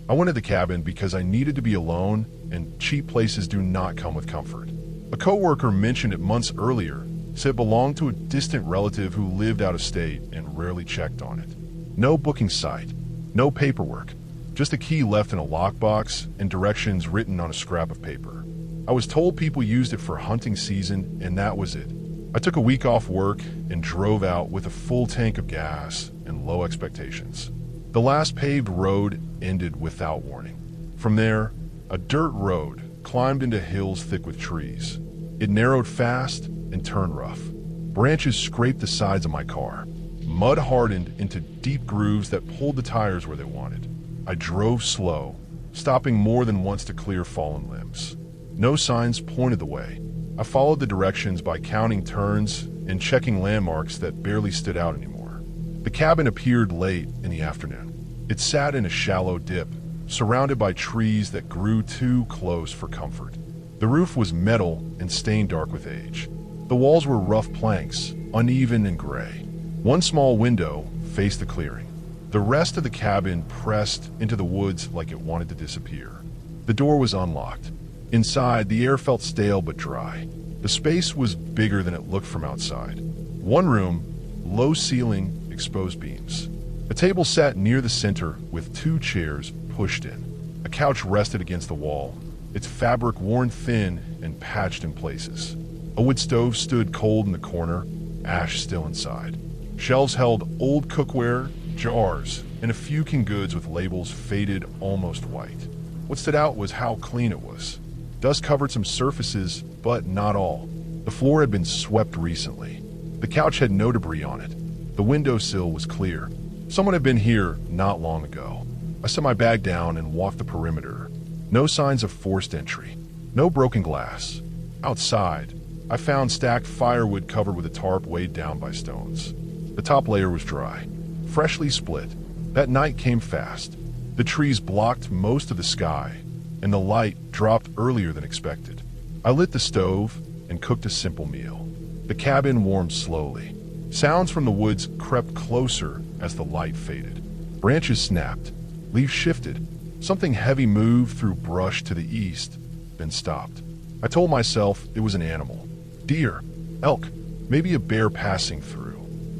I wanted the cabin because I needed to be alone, and cheap places do not come with comfort. A coworker mentioned it months earlier, said it belonged to a distant relative who lived out of state and rarely checked on it. No booking site, no paperwork, just a key left in a lockbox and directions written on a scrap of paper. I was told people used it for hunting season, and that was it. I took a week off work and drove out with a full tank of gas and low expectations. The last paved road ended without warning. From there, a dirt road climbed into hills thick with trees. It narrowed fast and turned rough. Branches scraped the sides of my car. Mud hardened into deep grooves that pulled the tires where they wanted. I drove slow, stopping more than once to clear fallen limbs. No signs pointed the way. I followed the directions by counting turns and checking landmarks that barely stood out anymore. The cabin appeared late in the afternoon. It sat in a shallow dip, surrounded by trees that grew too close for comfort. The roof was metal and stained dark with age. The walls were rough planks, uneven and gray. One small window faced the clearing. The rest of the cabin pressed into the woods like it wanted to disappear. The door was unlocked. Inside, the air felt stale but dry. The space was bigger than it looked from outside. One room, low ceiling, exposed beams. A table sat near the center with two chairs pushed in. A couch rested against the wall, its fabric worn thin and patched in places. A wood stove stood cold in the corner, ash still inside. Shelves held old cookware, jars, and a few canned goods with labels faded almost white. What stood out was how clean it was. Dust covered some surfaces, but not all. The floor had been swept recently. The couch had no debris on it. The windowsill was clear. Someone had been here not long ago. I set my bag down and walked the perimeter. No signs of forced entry. No broken glass. Outside, I found stacked firewood covered with a tarp weighed down by stones. The top layer was dry, freshly split. That night came fast. The trees blocked most of the sky, and the light dropped earlier than expected. I lit the stove and cooked a simple meal. The cabin warmed slowly. Sounds from the woods crept closer as the light faded. Branches snapped. Leaves shifted. Something heavy moved through brush to the east, then stopped. I told myself it was an animal. Deer, elk, maybe a bear passing through.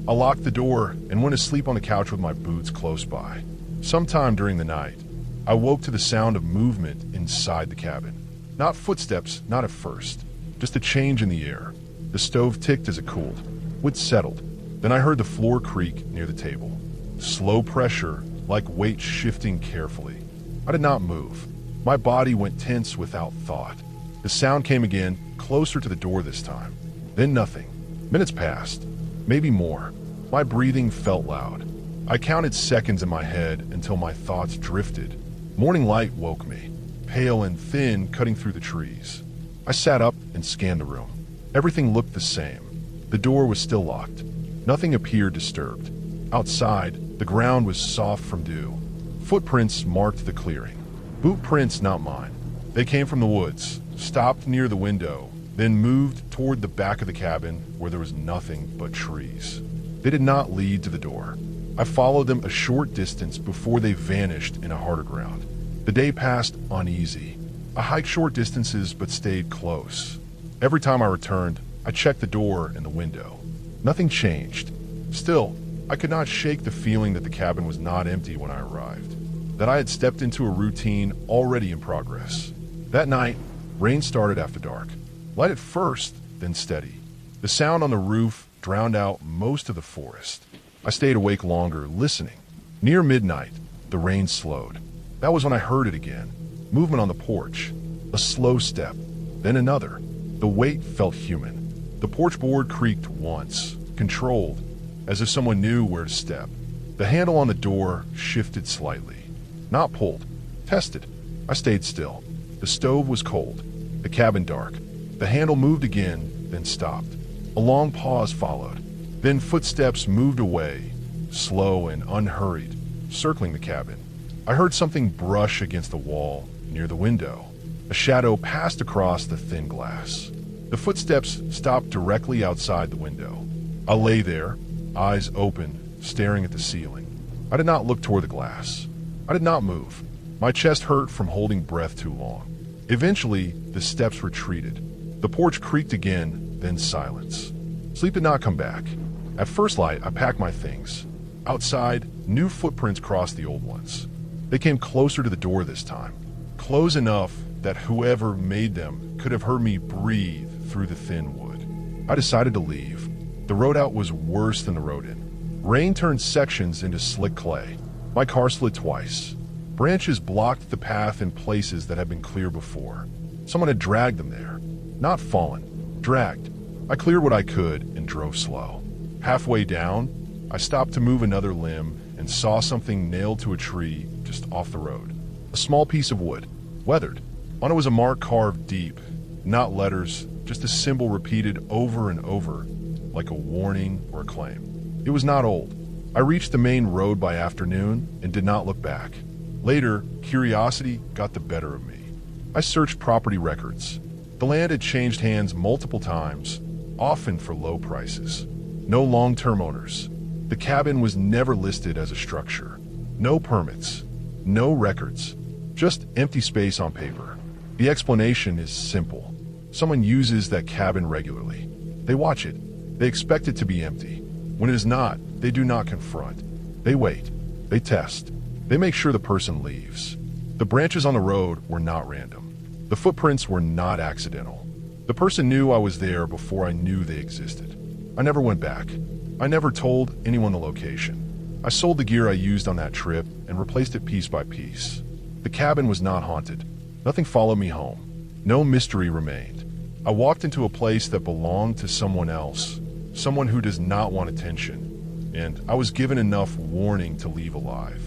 I locked the door and went to sleep on the couch with my boots close by. Sometime during the night, I woke to the sound of movement inside the cabin. Not footsteps, not at first. Just a change in the air. The stove ticked as it cooled. Wood settled. Then I heard the floor creak near the table. Slow pressure, like weight shifting carefully. I did not move. My body went tense without thought. The sound came again, closer to the door this time. Then nothing. Minutes passed. Maybe more. My breathing felt loud. I counted seconds in my head until my thoughts drifted. Morning light woke me, pale and thin, cutting through the trees. I sat up and scanned the room. Everything looked the same. The door was still locked. Nothing appeared disturbed. Outside, the ground was soft from dew. Footprints marked the clearing. Boot prints, not mine. They came from the woods, stopped near the window, then moved toward the back of the cabin where there was nothing but trees. They did not lead to the door. I followed them a short distance before they vanished in a harder ground. The day passed uneasy. I hiked short distances but stayed close. Every time I returned, I checked the door and the window. Nothing changed. Still, I could not shake the feeling that the cabin was not empty when I arrived, that I had stepped into a routine already in progress. That night, rain started after dark. Light at first, then steady. The sound on the roof drowned out most of the forest. I stayed awake longer, listening. Near midnight, the rain slowed. That was when I heard it again. Movement on the porch. A slow step, then another. The weight felt human. The porch board creaked once, controlled, as if someone knew where to step. The handle on the door shifted slightly. Not pulled, tested. I stayed still. The stove was cold, the cabin dark. The handle moved again, then stopped. A long pause followed. Then footsteps moved away, slow and unhurried, circling the cabin. I heard something brush against the wall near the window. A shadow passed across the thin glass. The footsteps stopped directly outside the window. I lay there, eyes open, staring at the ceiling. I did not look toward the glass. I did not move. My chest hurt from holding breath too long. Eventually, the steps retreated. The porch creaked again, then silence. Sleep did not come back. At first light, I packed my things. Outside, new footprints crossed the old ones. They came closer to the door this time, close enough that whoever made them could have heard me breathe through the thin wood. I decided to leave. The road out was worse than the road in. Rain turned sections into slick clay. My car slid twice. Branches blocked the path in places that had been clear before. Someone had dragged them there. Not fallen, dragged. I cleared what I could and drove slow. Halfway down, I stopped to move another limb and saw something nailed to a tree just off the road. A small piece of wood, weathered. On it was a mark carved deep, not letters, just a symbol repeated over and over, like a warning or a claim. It was not old. I reached the main road by afternoon and did not look back. Later, curiosity got the better of me. I searched property records. The land had changed hands multiple times, often for low prices. No long-term owners. The cabin was never listed as a structure. No permits. No records. Just empty space on paper. The explanation is simple. Someone uses that cabin regularly. They watch it. They expect it to be empty. When it is not, they do not confront. They wait. They test. They make sure the person leaves. The branches on the road were not random. The footprints were not accidental. The person knew I was there before I knew they existed. I never went back. I never told anyone the location. I sold the gear I used on that trip and replaced it piece by piece. The cabin was not haunted. Nothing followed me home. No mystery remained. I walked into a place that belonged to someone else, someone who does not want attention, and I was given enough warning to leave alive.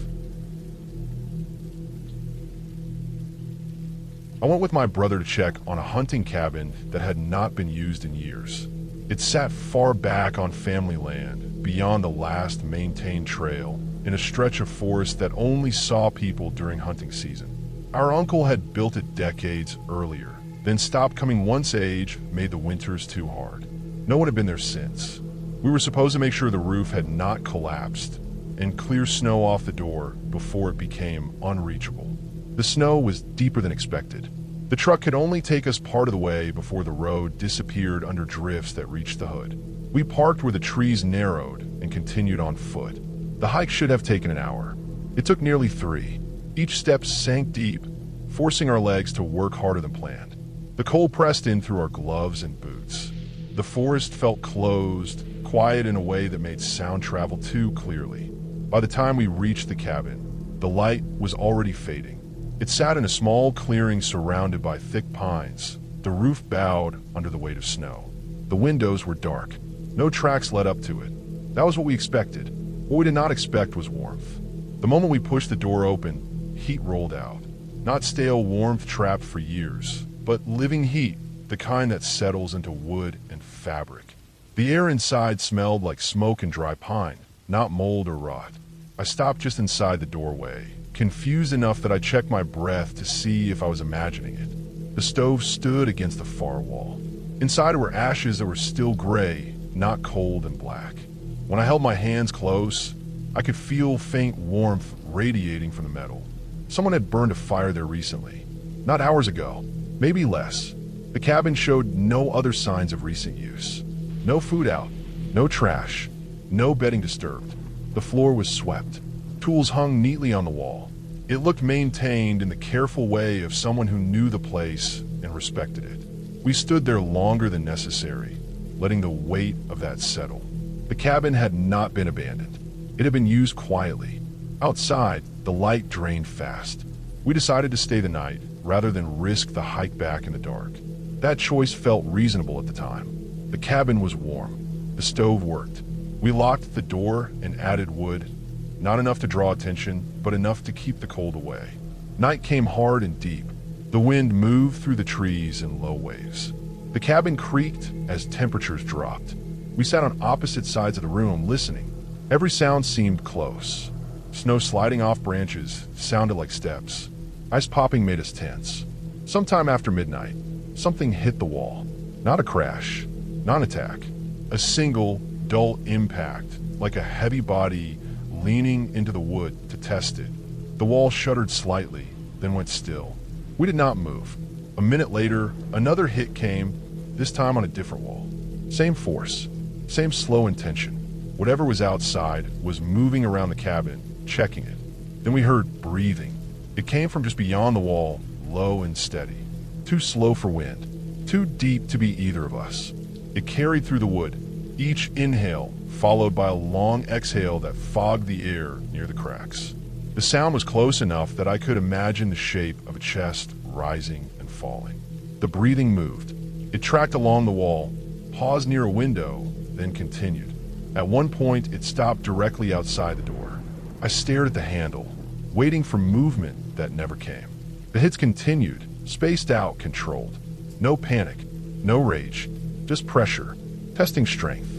I went with my brother to check on a hunting cabin that had not been used in years. It sat far back on family land, beyond the last maintained trail, in a stretch of forest that only saw people during hunting season. Our uncle had built it decades earlier, then stopped coming once age made the winters too hard. No one had been there since. We were supposed to make sure the roof had not collapsed and clear snow off the door before it became unreachable. The snow was deeper than expected. The truck could only take us part of the way before the road disappeared under drifts that reached the hood. We parked where the trees narrowed and continued on foot. The hike should have taken an hour. It took nearly 3. Each step sank deep, forcing our legs to work harder than planned. The cold pressed in through our gloves and boots. The forest felt closed, quiet in a way that made sound travel too clearly. By the time we reached the cabin, the light was already fading. It sat in a small clearing surrounded by thick pines. The roof bowed under the weight of snow. The windows were dark. No tracks led up to it. That was what we expected. What we did not expect was warmth. The moment we pushed the door open, heat rolled out. Not stale warmth trapped for years, but living heat, the kind that settles into wood and fabric. The air inside smelled like smoke and dry pine, not mold or rot. I stopped just inside the doorway, confused enough that I checked my breath to see if I was imagining it. The stove stood against the far wall. Inside were ashes that were still gray, not cold and black. When I held my hands close, I could feel faint warmth radiating from the metal. Someone had burned a fire there recently. Not hours ago, maybe less. The cabin showed no other signs of recent use. No food out, no trash, no bedding disturbed. The floor was swept. Tools hung neatly on the wall. It looked maintained in the careful way of someone who knew the place and respected it. We stood there longer than necessary, letting the weight of that settle. The cabin had not been abandoned. It had been used quietly. Outside, the light drained fast. We decided to stay the night rather than risk the hike back in the dark. That choice felt reasonable at the time. The cabin was warm. The stove worked. We locked the door and added wood. Not enough to draw attention, but enough to keep the cold away. Night came hard and deep. The wind moved through the trees in low waves. The cabin creaked as temperatures dropped. We sat on opposite sides of the room, listening. Every sound seemed close. Snow sliding off branches sounded like steps. Ice popping made us tense. Sometime after midnight, something hit the wall. Not a crash, not an attack. A single, dull impact, like a heavy body leaning into the wood to test it. The wall shuddered slightly, then went still. We did not move. A minute later, another hit came, this time on a different wall. Same force, same slow intention. Whatever was outside was moving around the cabin, checking it. Then we heard breathing. It came from just beyond the wall, low and steady. Too slow for wind, too deep to be either of us. It carried through the wood, each inhale followed by a long exhale that fogged the air near the cracks. The sound was close enough that I could imagine the shape of a chest rising and falling. The breathing moved. It tracked along the wall, paused near a window, then continued. At one point, it stopped directly outside the door. I stared at the handle, waiting for movement that never came. The hits continued, spaced out, controlled. No panic, no rage, just pressure, testing strength,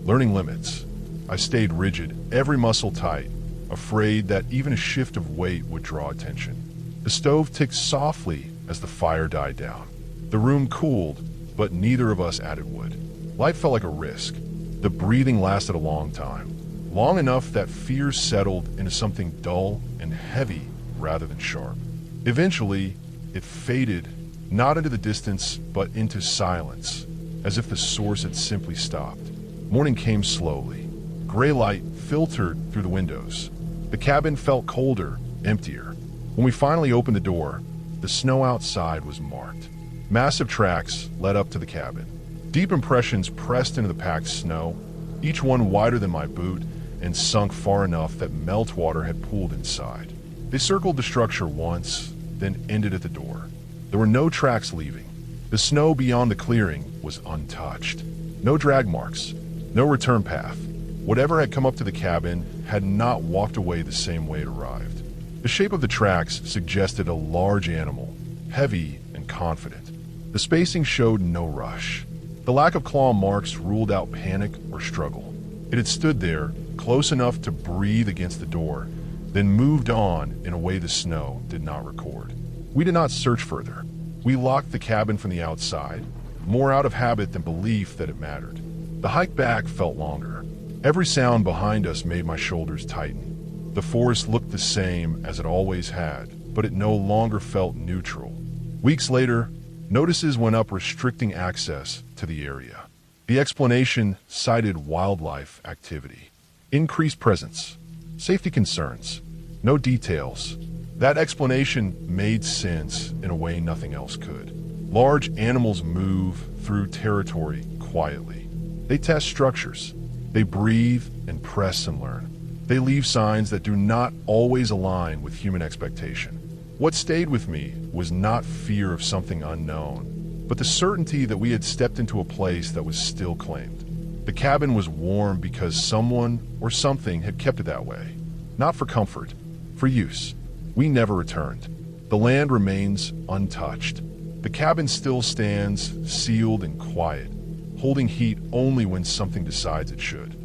learning limits. I stayed rigid, every muscle tight, afraid that even a shift of weight would draw attention. The stove ticked softly as the fire died down. The room cooled, but neither of us added wood. Life felt like a risk. The breathing lasted a long time, long enough that fear settled into something dull and heavy rather than sharp. Eventually, it faded, not into the distance, but into silence, as if the source had simply stopped. Morning came slowly. Gray light filtered through the windows. The cabin felt colder, emptier. When we finally opened the door, the snow outside was marked. Massive tracks led up to the cabin. Deep impressions pressed into the packed snow, each one wider than my boot and sunk far enough that meltwater had pooled inside. They circled the structure once, then ended at the door. There were no tracks leaving. The snow beyond the clearing was untouched. No drag marks, no return path. Whatever had come up to the cabin had not walked away the same way it arrived. The shape of the tracks suggested a large animal, heavy and confident. The spacing showed no rush. The lack of claw marks ruled out panic or struggle. It had stood there, close enough to breathe against the door, then moved on in a way the snow did not record. We did not search further. We locked the cabin from the outside, more out of habit than belief that it mattered. The hike back felt longer. Every sound behind us made my shoulders tighten. The forest looked the same as it always had, but it no longer felt neutral. Weeks later, notices went up restricting access to the area. The explanation cited wildlife activity, increased presence, safety concerns, no details. That explanation made sense in a way nothing else could. Large animals move through territory quietly. They test structures. They breathe and press and learn. They leave signs that do not always align with human expectation. What stayed with me was not fear of something unknown, but the certainty that we had stepped into a place that was still claimed. The cabin was warm because someone or something had kept it that way. Not for comfort, for use. We never returned. The land remains untouched. The cabin still stands, sealed and quiet, holding heat only when something decides it should.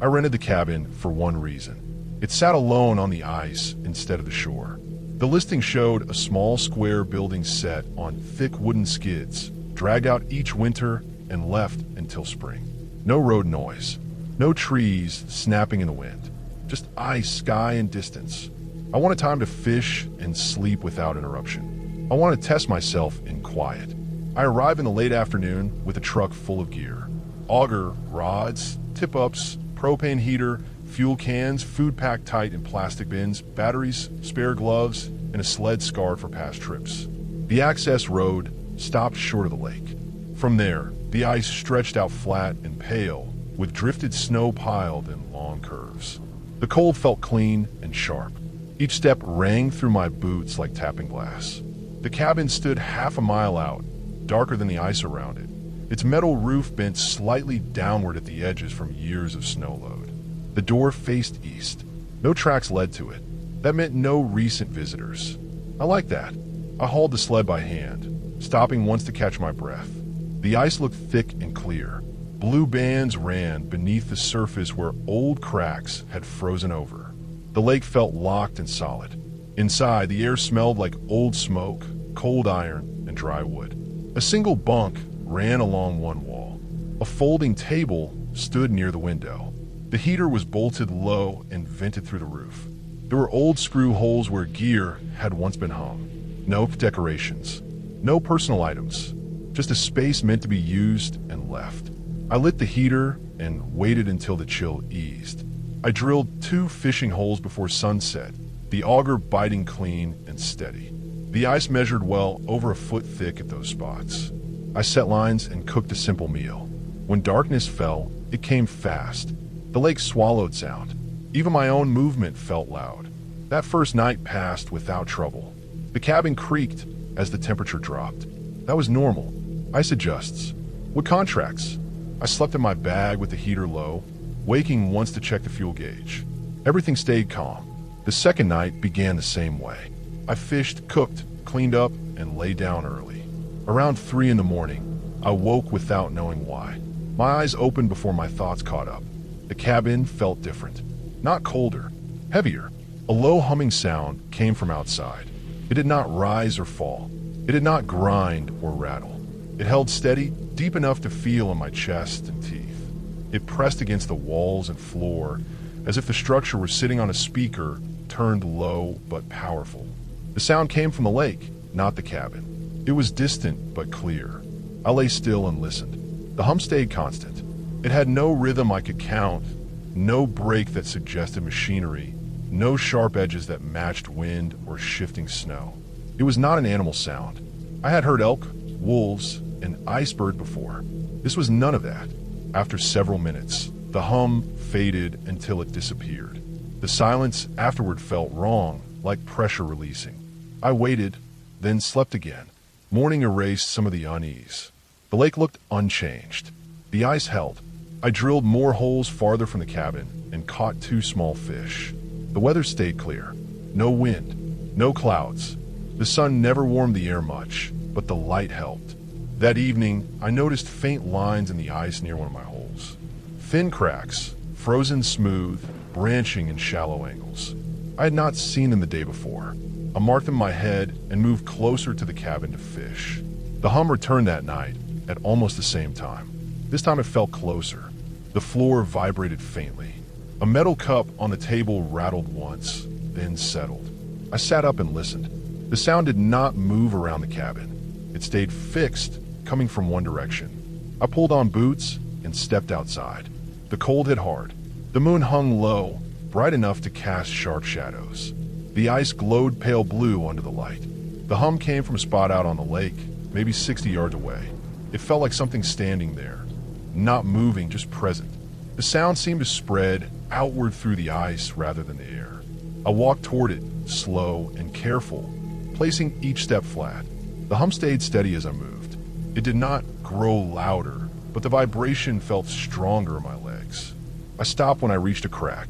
I rented the cabin for one reason. It sat alone on the ice instead of the shore. The listing showed a small square building set on thick wooden skids, dragged out each winter and left until spring. No road noise, no trees snapping in the wind, just ice, sky, and distance. I wanted time to fish and sleep without interruption. I wanted to test myself in quiet. I arrived in the late afternoon with a truck full of gear. Auger, rods, tip-ups, propane heater, fuel cans, food packed tight in plastic bins, batteries, spare gloves, and a sled scarred for past trips. The access road stopped short of the lake. From there, the ice stretched out flat and pale, with drifted snow piled in long curves. The cold felt clean and sharp. Each step rang through my boots like tapping glass. The cabin stood half a mile out, darker than the ice around it. Its metal roof bent slightly downward at the edges from years of snow load. The door faced east. No tracks led to it. That meant no recent visitors. I liked that. I hauled the sled by hand, stopping once to catch my breath. The ice looked thick and clear. Blue bands ran beneath the surface where old cracks had frozen over. The lake felt locked and solid. Inside, the air smelled like old smoke, cold iron, and dry wood. A single bunk ran along one wall. A folding table stood near the window. The heater was bolted low and vented through the roof. There were old screw holes where gear had once been hung. No decorations, no personal items, just a space meant to be used and left. I lit the heater and waited until the chill eased. I drilled 2 fishing holes before sunset, the auger biting clean and steady. The ice measured well over a foot thick at those spots. I set lines and cooked a simple meal. When darkness fell, it came fast. The lake swallowed sound. Even my own movement felt loud. That first night passed without trouble. The cabin creaked as the temperature dropped. That was normal. Ice adjusts. With contracts, I slept in my bag with the heater low, waking once to check the fuel gauge. Everything stayed calm. The second night began the same way. I fished, cooked, cleaned up, and lay down early. Around 3 in the morning, I woke without knowing why. My eyes opened before my thoughts caught up. The cabin felt different. Not colder, heavier. A low humming sound came from outside. It did not rise or fall. It did not grind or rattle. It held steady, deep enough to feel in my chest and teeth. It pressed against the walls and floor, as if the structure were sitting on a speaker, turned low but powerful. The sound came from the lake, not the cabin. It was distant but clear. I lay still and listened. The hum stayed constant. It had no rhythm I could count, no break that suggested machinery, no sharp edges that matched wind or shifting snow. It was not an animal sound. I had heard elk, wolves, and icebird before. This was none of that. After several minutes, the hum faded until it disappeared. The silence afterward felt wrong, like pressure releasing. I waited, then slept again. Morning erased some of the unease. The lake looked unchanged. The ice held. I drilled more holes farther from the cabin and caught 2 small fish. The weather stayed clear. No wind, no clouds. The sun never warmed the air much, but the light helped. That evening, I noticed faint lines in the ice near one of my holes. Thin cracks, frozen smooth, branching in shallow angles. I had not seen them the day before. I marked them in my head and moved closer to the cabin to fish. The hum returned that night at almost the same time. This time it felt closer. The floor vibrated faintly. A metal cup on the table rattled once, then settled. I sat up and listened. The sound did not move around the cabin. It stayed fixed, coming from one direction. I pulled on boots and stepped outside. The cold hit hard. The moon hung low, bright enough to cast sharp shadows. The ice glowed pale blue under the light. The hum came from a spot out on the lake, maybe 60 yards away. It felt like something standing there, not moving, just present. The sound seemed to spread outward through the ice rather than the air. I walked toward it, slow and careful, placing each step flat. The hum stayed steady as I moved. It did not grow louder, but the vibration felt stronger in my legs. I stopped when I reached a crack.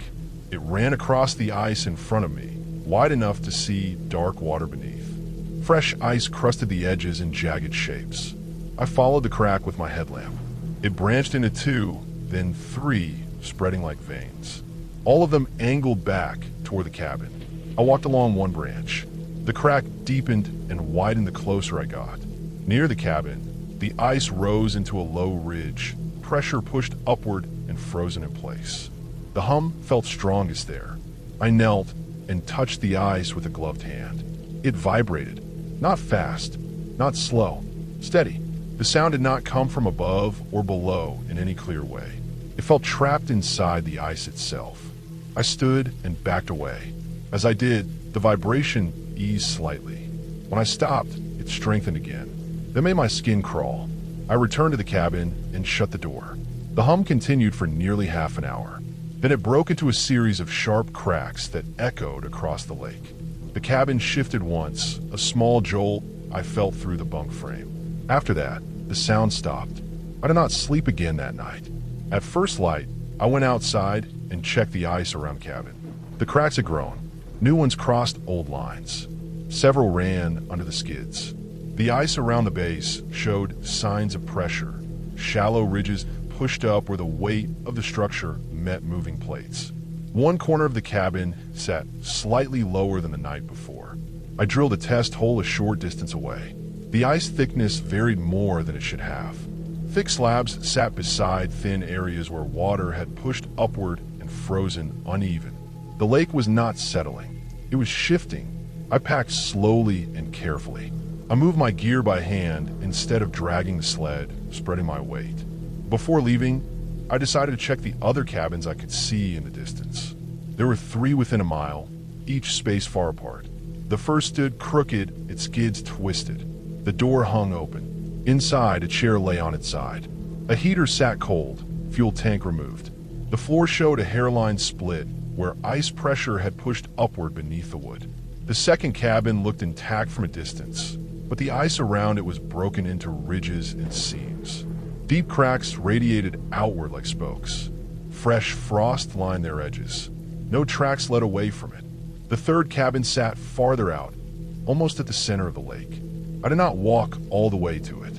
It ran across the ice in front of me, wide enough to see dark water beneath. Fresh ice crusted the edges in jagged shapes. I followed the crack with my headlamp. It branched into 2, then 3, spreading like veins. All of them angled back toward the cabin. I walked along one branch. The crack deepened and widened the closer I got. Near the cabin, the ice rose into a low ridge, pressure pushed upward and frozen in place. The hum felt strongest there. I knelt and touched the ice with a gloved hand. It vibrated, not fast, not slow, steady. The sound did not come from above or below in any clear way. It felt trapped inside the ice itself. I stood and backed away. As I did, the vibration eased slightly. When I stopped, it strengthened again. That made my skin crawl. I returned to the cabin and shut the door. The hum continued for nearly half an hour. Then it broke into a series of sharp cracks that echoed across the lake. The cabin shifted once, a small jolt I felt through the bunk frame. After that, the sound stopped. I did not sleep again that night. At first light, I went outside and checked the ice around the cabin. The cracks had grown. New ones crossed old lines. Several ran under the skids. The ice around the base showed signs of pressure. Shallow ridges pushed up where the weight of the structure met moving plates. One corner of the cabin sat slightly lower than the night before. I drilled a test hole a short distance away. The ice thickness varied more than it should have. Thick slabs sat beside thin areas where water had pushed upward and frozen, uneven. The lake was not settling. It was shifting. I packed slowly and carefully. I moved my gear by hand instead of dragging the sled, spreading my weight. Before leaving, I decided to check the other cabins I could see in the distance. There were 3 within a mile, each spaced far apart. The first stood crooked, its skids twisted. The door hung open. Inside, a chair lay on its side. A heater sat cold, fuel tank removed. The floor showed a hairline split where ice pressure had pushed upward beneath the wood. The second cabin looked intact from a distance, but the ice around it was broken into ridges and seams. Deep cracks radiated outward like spokes. Fresh frost lined their edges. No tracks led away from it. The third cabin sat farther out, almost at the center of the lake. I did not walk all the way to it.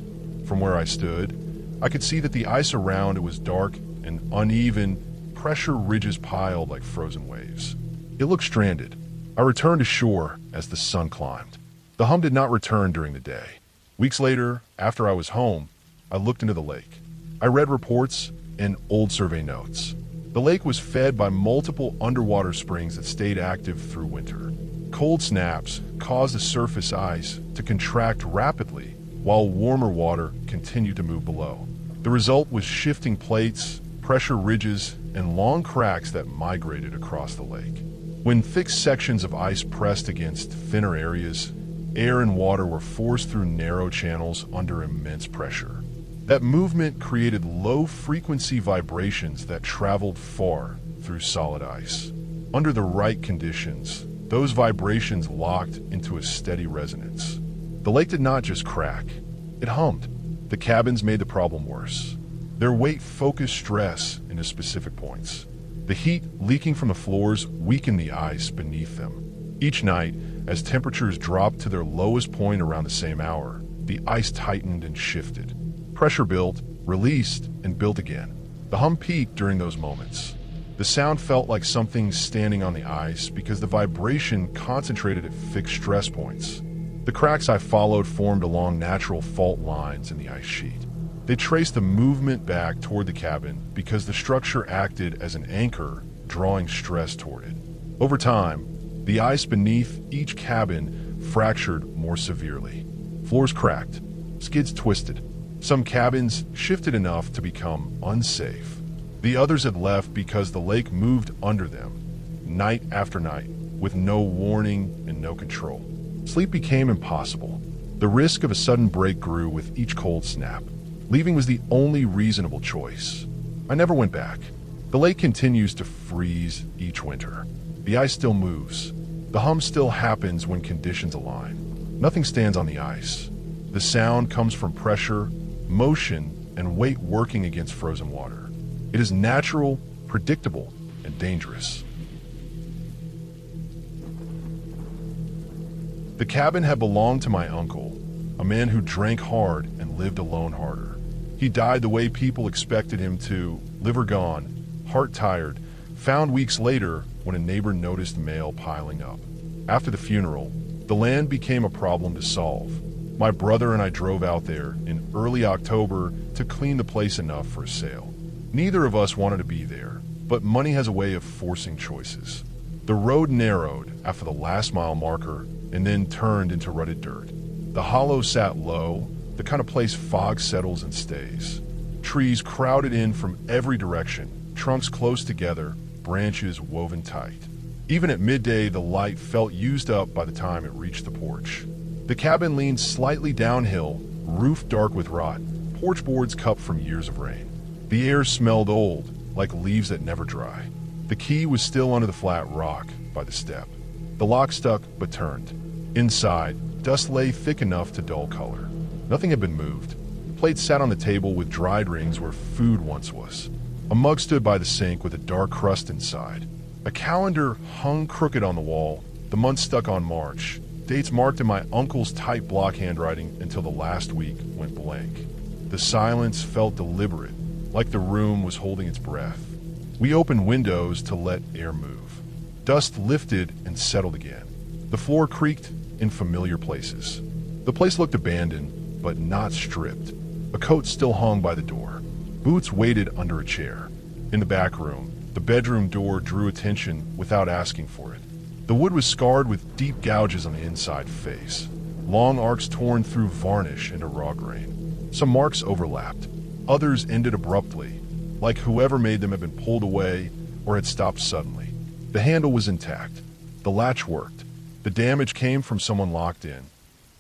From where I stood, I could see that the ice around it was dark and uneven, pressure ridges piled like frozen waves. It looked stranded. I returned to shore as the sun climbed. The hum did not return during the day. Weeks later, after I was home, I looked into the lake. I read reports and old survey notes. The lake was fed by multiple underwater springs that stayed active through winter. Cold snaps caused the surface ice to contract rapidly while warmer water continued to move below. The result was shifting plates, pressure ridges, and long cracks that migrated across the lake. When thick sections of ice pressed against thinner areas, air and water were forced through narrow channels under immense pressure. That movement created low-frequency vibrations that traveled far through solid ice. Under the right conditions, those vibrations locked into a steady resonance. The lake did not just crack, it hummed. The cabins made the problem worse. Their weight focused stress into specific points. The heat leaking from the floors weakened the ice beneath them. Each night, as temperatures dropped to their lowest point around the same hour, the ice tightened and shifted. Pressure built, released, and built again. The hum peaked during those moments. The sound felt like something standing on the ice because the vibration concentrated at fixed stress points. The cracks I followed formed along natural fault lines in the ice sheet. They traced the movement back toward the cabin because the structure acted as an anchor, drawing stress toward it. Over time, the ice beneath each cabin fractured more severely. Floors cracked, skids twisted. Some cabins shifted enough to become unsafe. The others had left because the lake moved under them, night after night, with no warning and no control. Sleep became impossible. The risk of a sudden break grew with each cold snap. Leaving was the only reasonable choice. I never went back. The lake continues to freeze each winter. The ice still moves. The hum still happens when conditions align. Nothing stands on the ice. The sound comes from pressure, motion, and weight working against frozen water. It is natural, predictable, and dangerous. The cabin had belonged to my uncle, a man who drank hard and lived alone harder. He died the way people expected him to, liver gone, heart tired, found weeks later when a neighbor noticed mail piling up. After the funeral, the land became a problem to solve. My brother and I drove out there in early October to clean the place enough for a sale. Neither of us wanted to be there, but money has a way of forcing choices. The road narrowed after the last mile marker and then turned into rutted dirt. The hollow sat low, the kind of place fog settles and stays. Trees crowded in from every direction, trunks close together, branches woven tight. Even at midday, the light felt used up by the time it reached the porch. The cabin leaned slightly downhill, roof dark with rot, porch boards cupped from years of rain. The air smelled old, like leaves that never dry. The key was still under the flat rock by the step. The lock stuck but turned. Inside, dust lay thick enough to dull color. Nothing had been moved. Plates sat on the table with dried rings where food once was. A mug stood by the sink with a dark crust inside. A calendar hung crooked on the wall, the month stuck on March. Dates marked in my uncle's tight block handwriting until the last week went blank. The silence felt deliberate, like the room was holding its breath. We opened windows to let air move. Dust lifted and settled again. The floor creaked in familiar places. The place looked abandoned, but not stripped. A coat still hung by the door. Boots waited under a chair. In the back room, The bedroom door drew attention without asking for it. The wood was scarred with deep gouges on the inside face, long arcs torn through varnish into raw grain. Some marks overlapped. Others ended abruptly, like whoever made them had been pulled away or had stopped suddenly. The handle was intact. The latch worked. The damage came from someone locked in,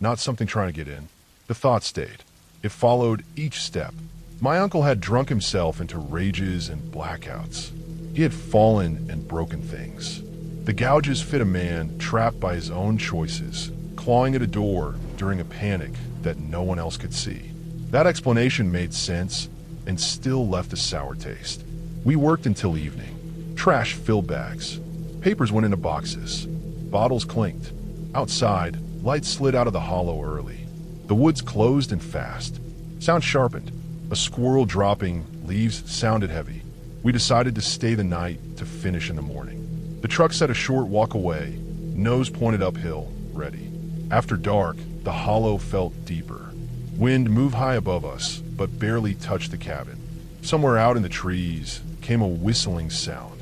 not something trying to get in. The thought stayed. It followed each step. My uncle had drunk himself into rages and blackouts. He had fallen and broken things. The gouges fit a man trapped by his own choices, clawing at a door during a panic that no one else could see. That explanation made sense and still left a sour taste. We worked until evening. Trash filled bags. Papers went into boxes. Bottles clinked. Outside, lights slid out of the hollow early. The woods closed and fast. Sound sharpened. A squirrel dropping leaves sounded heavy. We decided to stay the night to finish in the morning. The truck set a short walk away, nose pointed uphill, ready. After dark, the hollow felt deeper. Wind moved high above us, but barely touched the cabin. Somewhere out in the trees came a whistling sound.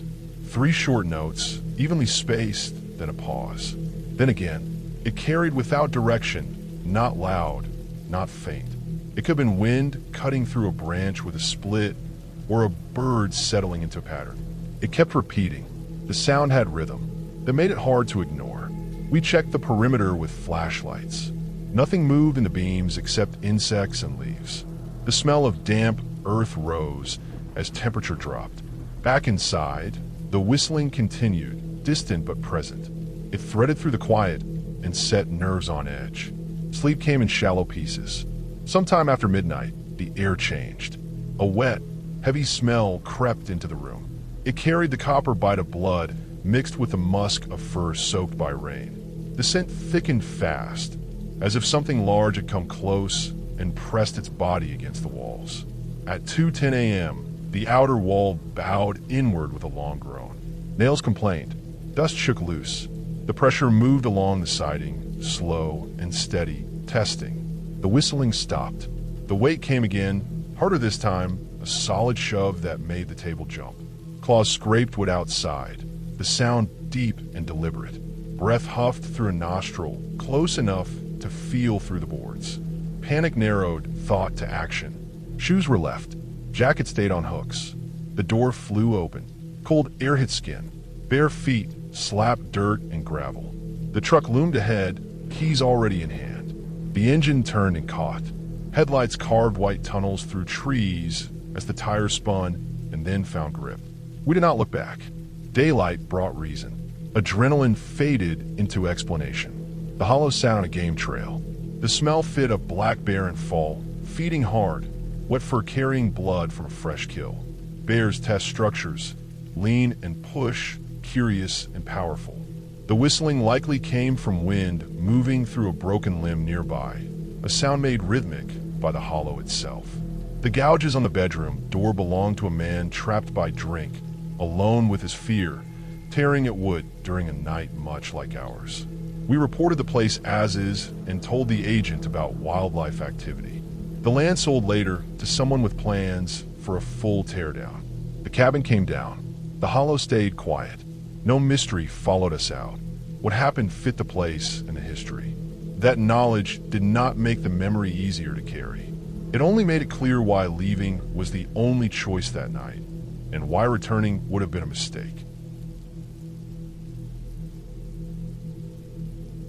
3 short notes, evenly spaced, then a pause. Then again, it carried without direction, not loud, not faint. It could have been wind cutting through a branch with a split, or a bird settling into a pattern. It kept repeating. The sound had rhythm that made it hard to ignore. We checked the perimeter with flashlights. Nothing moved in the beams except insects and leaves. The smell of damp earth rose as temperature dropped. Back inside, the whistling continued, distant but present. It threaded through the quiet and set nerves on edge. Sleep came in shallow pieces. Sometime after midnight, the air changed. A wet, heavy smell crept into the room. It carried the copper bite of blood mixed with the musk of fur soaked by rain. The scent thickened fast, as if something large had come close and pressed its body against the walls. At 2:10 a.m., the outer wall bowed inward with a long groan. Nails complained. Dust shook loose. The pressure moved along the siding, slow and steady, testing. The whistling stopped. The weight came again, harder this time, a solid shove that made the table jump. Claws scraped wood outside, the sound deep and deliberate. Breath huffed through a nostril, close enough to feel through the boards. Panic narrowed thought to action. Shoes were left. Jacket stayed on hooks. The door flew open. Cold air hit skin. Bare feet slapped dirt and gravel. The truck loomed ahead, keys already in hand. The engine turned and caught. Headlights carved white tunnels through trees as the tires spun and then found grip. We did not look back. Daylight brought reason. Adrenaline faded into explanation. The hollow sound a game trail. The smell fit a black bear in fall, feeding hard, wet fur carrying blood from a fresh kill. Bears test structures, lean and push, curious and powerful. The whistling likely came from wind moving through a broken limb nearby, a sound made rhythmic by the hollow itself. The gouges on the bedroom door belonged to a man trapped by drink, alone with his fear, tearing at wood during a night much like ours. We reported the place as is and told the agent about wildlife activity. The land sold later to someone with plans for a full teardown. The cabin came down. The hollow stayed quiet. No mystery followed us out. What happened fit the place and the history. That knowledge did not make the memory easier to carry. It only made it clear why leaving was the only choice that night, and why returning would have been a mistake.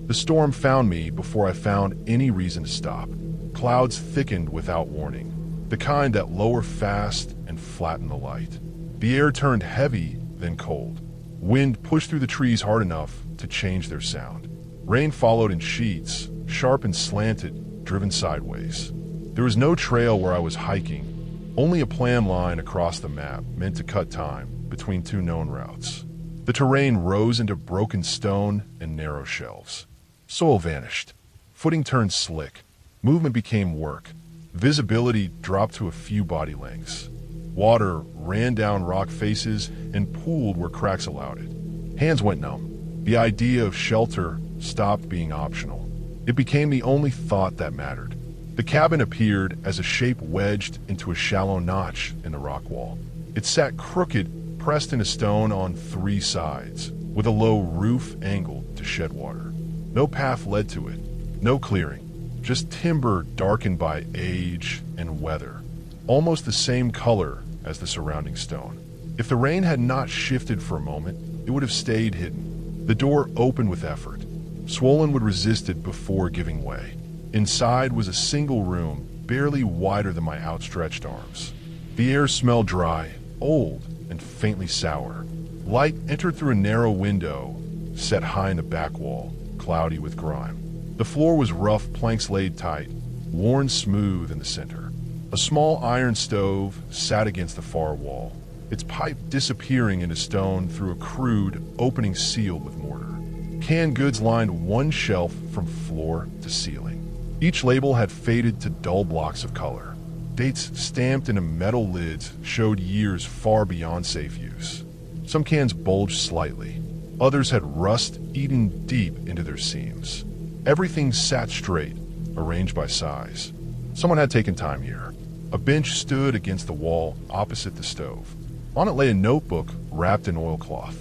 The storm found me before I found any reason to stop. Clouds thickened without warning, the kind that lower fast and flatten the light. The air turned heavy, then cold. Wind pushed through the trees hard enough to change their sound. Rain followed in sheets, sharp and slanted, driven sideways. There was no trail where I was hiking, only a plan line across the map meant to cut time between 2 known routes. The terrain rose into broken stone and narrow shelves. Soil vanished. Footing turned slick. Movement became work. Visibility dropped to a few body lengths. Water ran down rock faces and pooled where cracks allowed it. Hands went numb. The idea of shelter stopped being optional. It became the only thought that mattered. The cabin appeared as a shape wedged into a shallow notch in the rock wall. It sat crooked, pressed into stone on 3 sides, with a low roof angled to shed water. No path led to it, no clearing, just timber darkened by age and weather, almost the same color as the surrounding stone. If the rain had not shifted for a moment, it would have stayed hidden. The door opened with effort. Swollen would resist it before giving way. Inside was a single room, barely wider than my outstretched arms. The air smelled dry, old, and faintly sour. Light entered through a narrow window, set high in the back wall, cloudy with grime. The floor was rough planks laid tight, worn smooth in the center. A small iron stove sat against the far wall, its pipe disappearing into stone through a crude opening sealed with mortar. Canned goods lined one shelf from floor to ceiling. Each label had faded to dull blocks of color. Dates stamped into metal lids showed years far beyond safe use. Some cans bulged slightly. Others had rust eaten deep into their seams. Everything sat straight, arranged by size. Someone had taken time here. A bench stood against the wall opposite the stove. On it lay a notebook wrapped in oilcloth.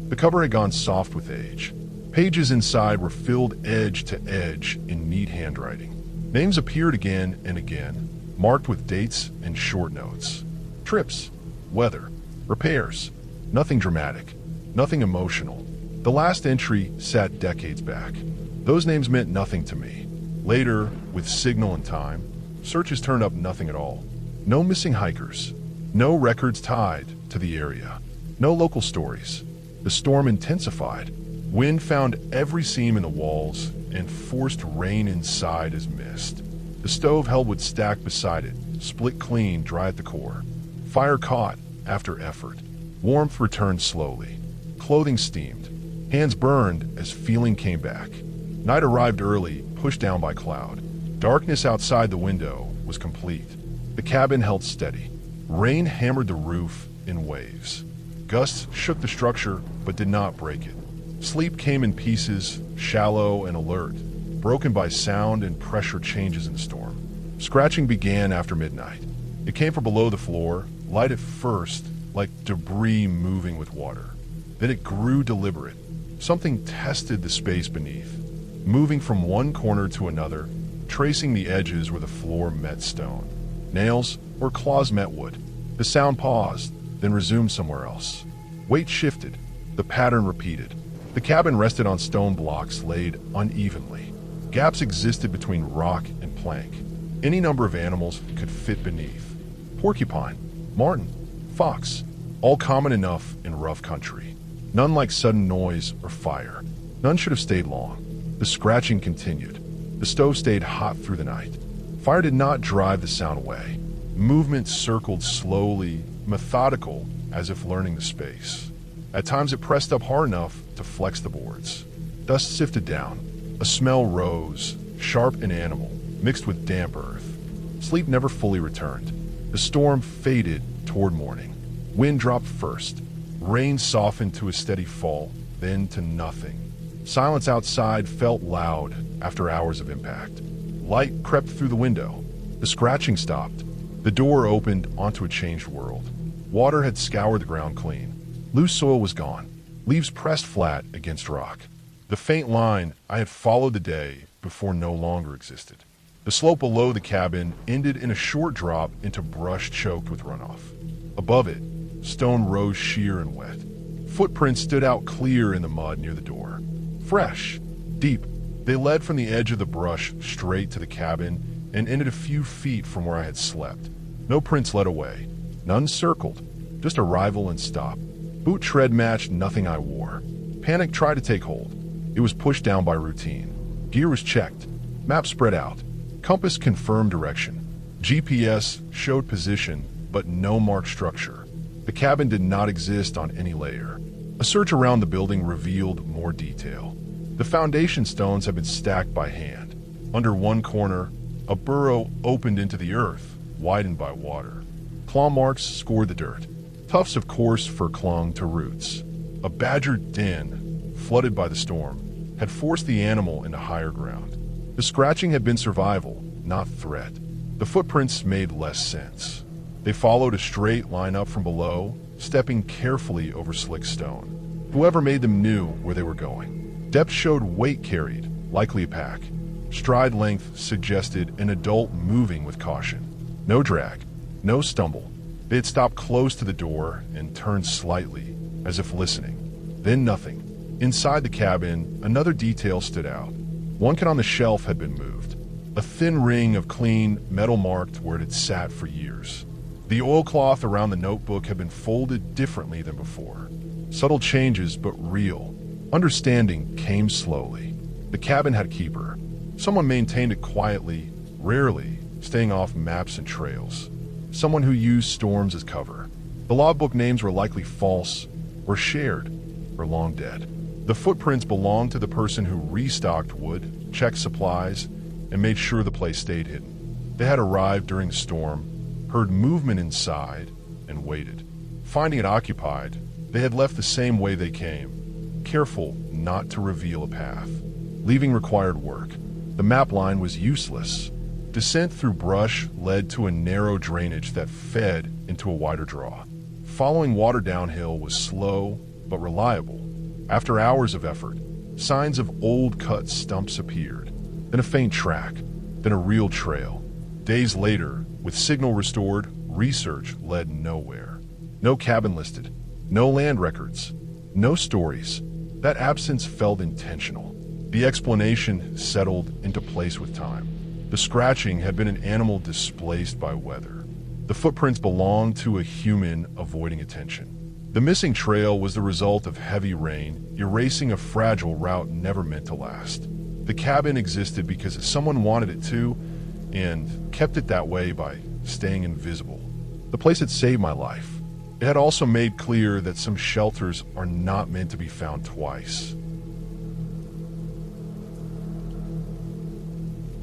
The cover had gone soft with age. Pages inside were filled edge to edge in neat handwriting. Names appeared again and again, marked with dates and short notes. Trips, weather, repairs. Nothing dramatic, nothing emotional. The last entry sat decades back. Those names meant nothing to me. Later, with signal and time, searches turned up nothing at all. No missing hikers. No records tied to the area. No local stories. The storm intensified. Wind found every seam in the walls and forced rain inside as mist. The stove held wood stacked beside it, split clean, dry at the core. Fire caught after effort. Warmth returned slowly. Clothing steamed. Hands burned as feeling came back. Night arrived early, pushed down by cloud. Darkness outside the window was complete. The cabin held steady. Rain hammered the roof in waves. Gusts shook the structure, but did not break it. Sleep came in pieces, shallow and alert, broken by sound and pressure changes in the storm. Scratching began after midnight. It came from below the floor, light at first, like debris moving with water. Then it grew deliberate. Something tested the space beneath, moving from one corner to another, tracing the edges where the floor met stone. Nails or claws met wood. The sound paused, then resumed somewhere else. Weight shifted. The pattern repeated. The cabin rested on stone blocks laid unevenly. Gaps existed between rock and plank. Any number of animals could fit beneath. Porcupine, marten, fox, all common enough in rough country. None like sudden noise or fire. None should have stayed long. The scratching continued. The stove stayed hot through the night. Fire did not drive the sound away. Movement circled slowly, methodical, as if learning the space. At times it pressed up hard enough to flex the boards. Dust sifted down. A smell rose, sharp and animal, mixed with damp earth. Sleep never fully returned. The storm faded toward morning. Wind dropped first. Rain softened to a steady fall, then to nothing. Silence outside felt loud after hours of impact. Light crept through the window. The scratching stopped. The door opened onto a changed world. Water had scoured the ground clean. Loose soil was gone. Leaves pressed flat against rock. The faint line I had followed the day before no longer existed. The slope below the cabin ended in a short drop into brush choked with runoff. Above it, stone rose sheer and wet. Footprints stood out clear in the mud near the door. Fresh, deep, they led from the edge of the brush straight to the cabin and ended a few feet from where I had slept. No prints led away. None circled, just arrival and stop. Boot tread matched nothing I wore. Panic tried to take hold. It was pushed down by routine. Gear was checked. Map spread out. Compass confirmed direction. GPS showed position, but no marked structure. The cabin did not exist on any layer. A search around the building revealed more detail. The foundation stones had been stacked by hand. Under one corner, a burrow opened into the earth, widened by water. Claw marks scored the dirt. Tufts of coarse fur clung to roots. A badger den, flooded by the storm, had forced the animal into higher ground. The scratching had been survival, not threat. The footprints made less sense. They followed a straight line up from below, stepping carefully over slick stone. Whoever made them knew where they were going. Depth showed weight carried, likely a pack. Stride length suggested an adult moving with caution. No drag, no stumble. They had stopped close to the door and turned slightly, as if listening. Then nothing. Inside the cabin, another detail stood out. One kit on the shelf had been moved. A thin ring of clean metal marked where it had sat for years. The oilcloth around the notebook had been folded differently than before. Subtle changes, but real. Understanding came slowly. The cabin had a keeper. Someone maintained it quietly, rarely, staying off maps and trails. Someone who used storms as cover. The logbook names were likely false, or shared, or long dead. The footprints belonged to the person who restocked wood, checked supplies, and made sure the place stayed hidden. They had arrived during the storm, heard movement inside, and waited. Finding it occupied, they had left the same way they came, careful not to reveal a path. Leaving required work. The map line was useless. Descent through brush led to a narrow drainage that fed into a wider draw. Following water downhill was slow but reliable. After hours of effort, signs of old cut stumps appeared, then a faint track, then a real trail. Days later, with signal restored, research led nowhere. No cabin listed, no land records, no stories. That absence felt intentional. The explanation settled into place with time. The scratching had been an animal displaced by weather. The footprints belonged to a human avoiding attention. The missing trail was the result of heavy rain, erasing a fragile route never meant to last. The cabin existed because someone wanted it to, and kept it that way by staying invisible. The place had saved my life. It had also made clear that some shelters are not meant to be found twice.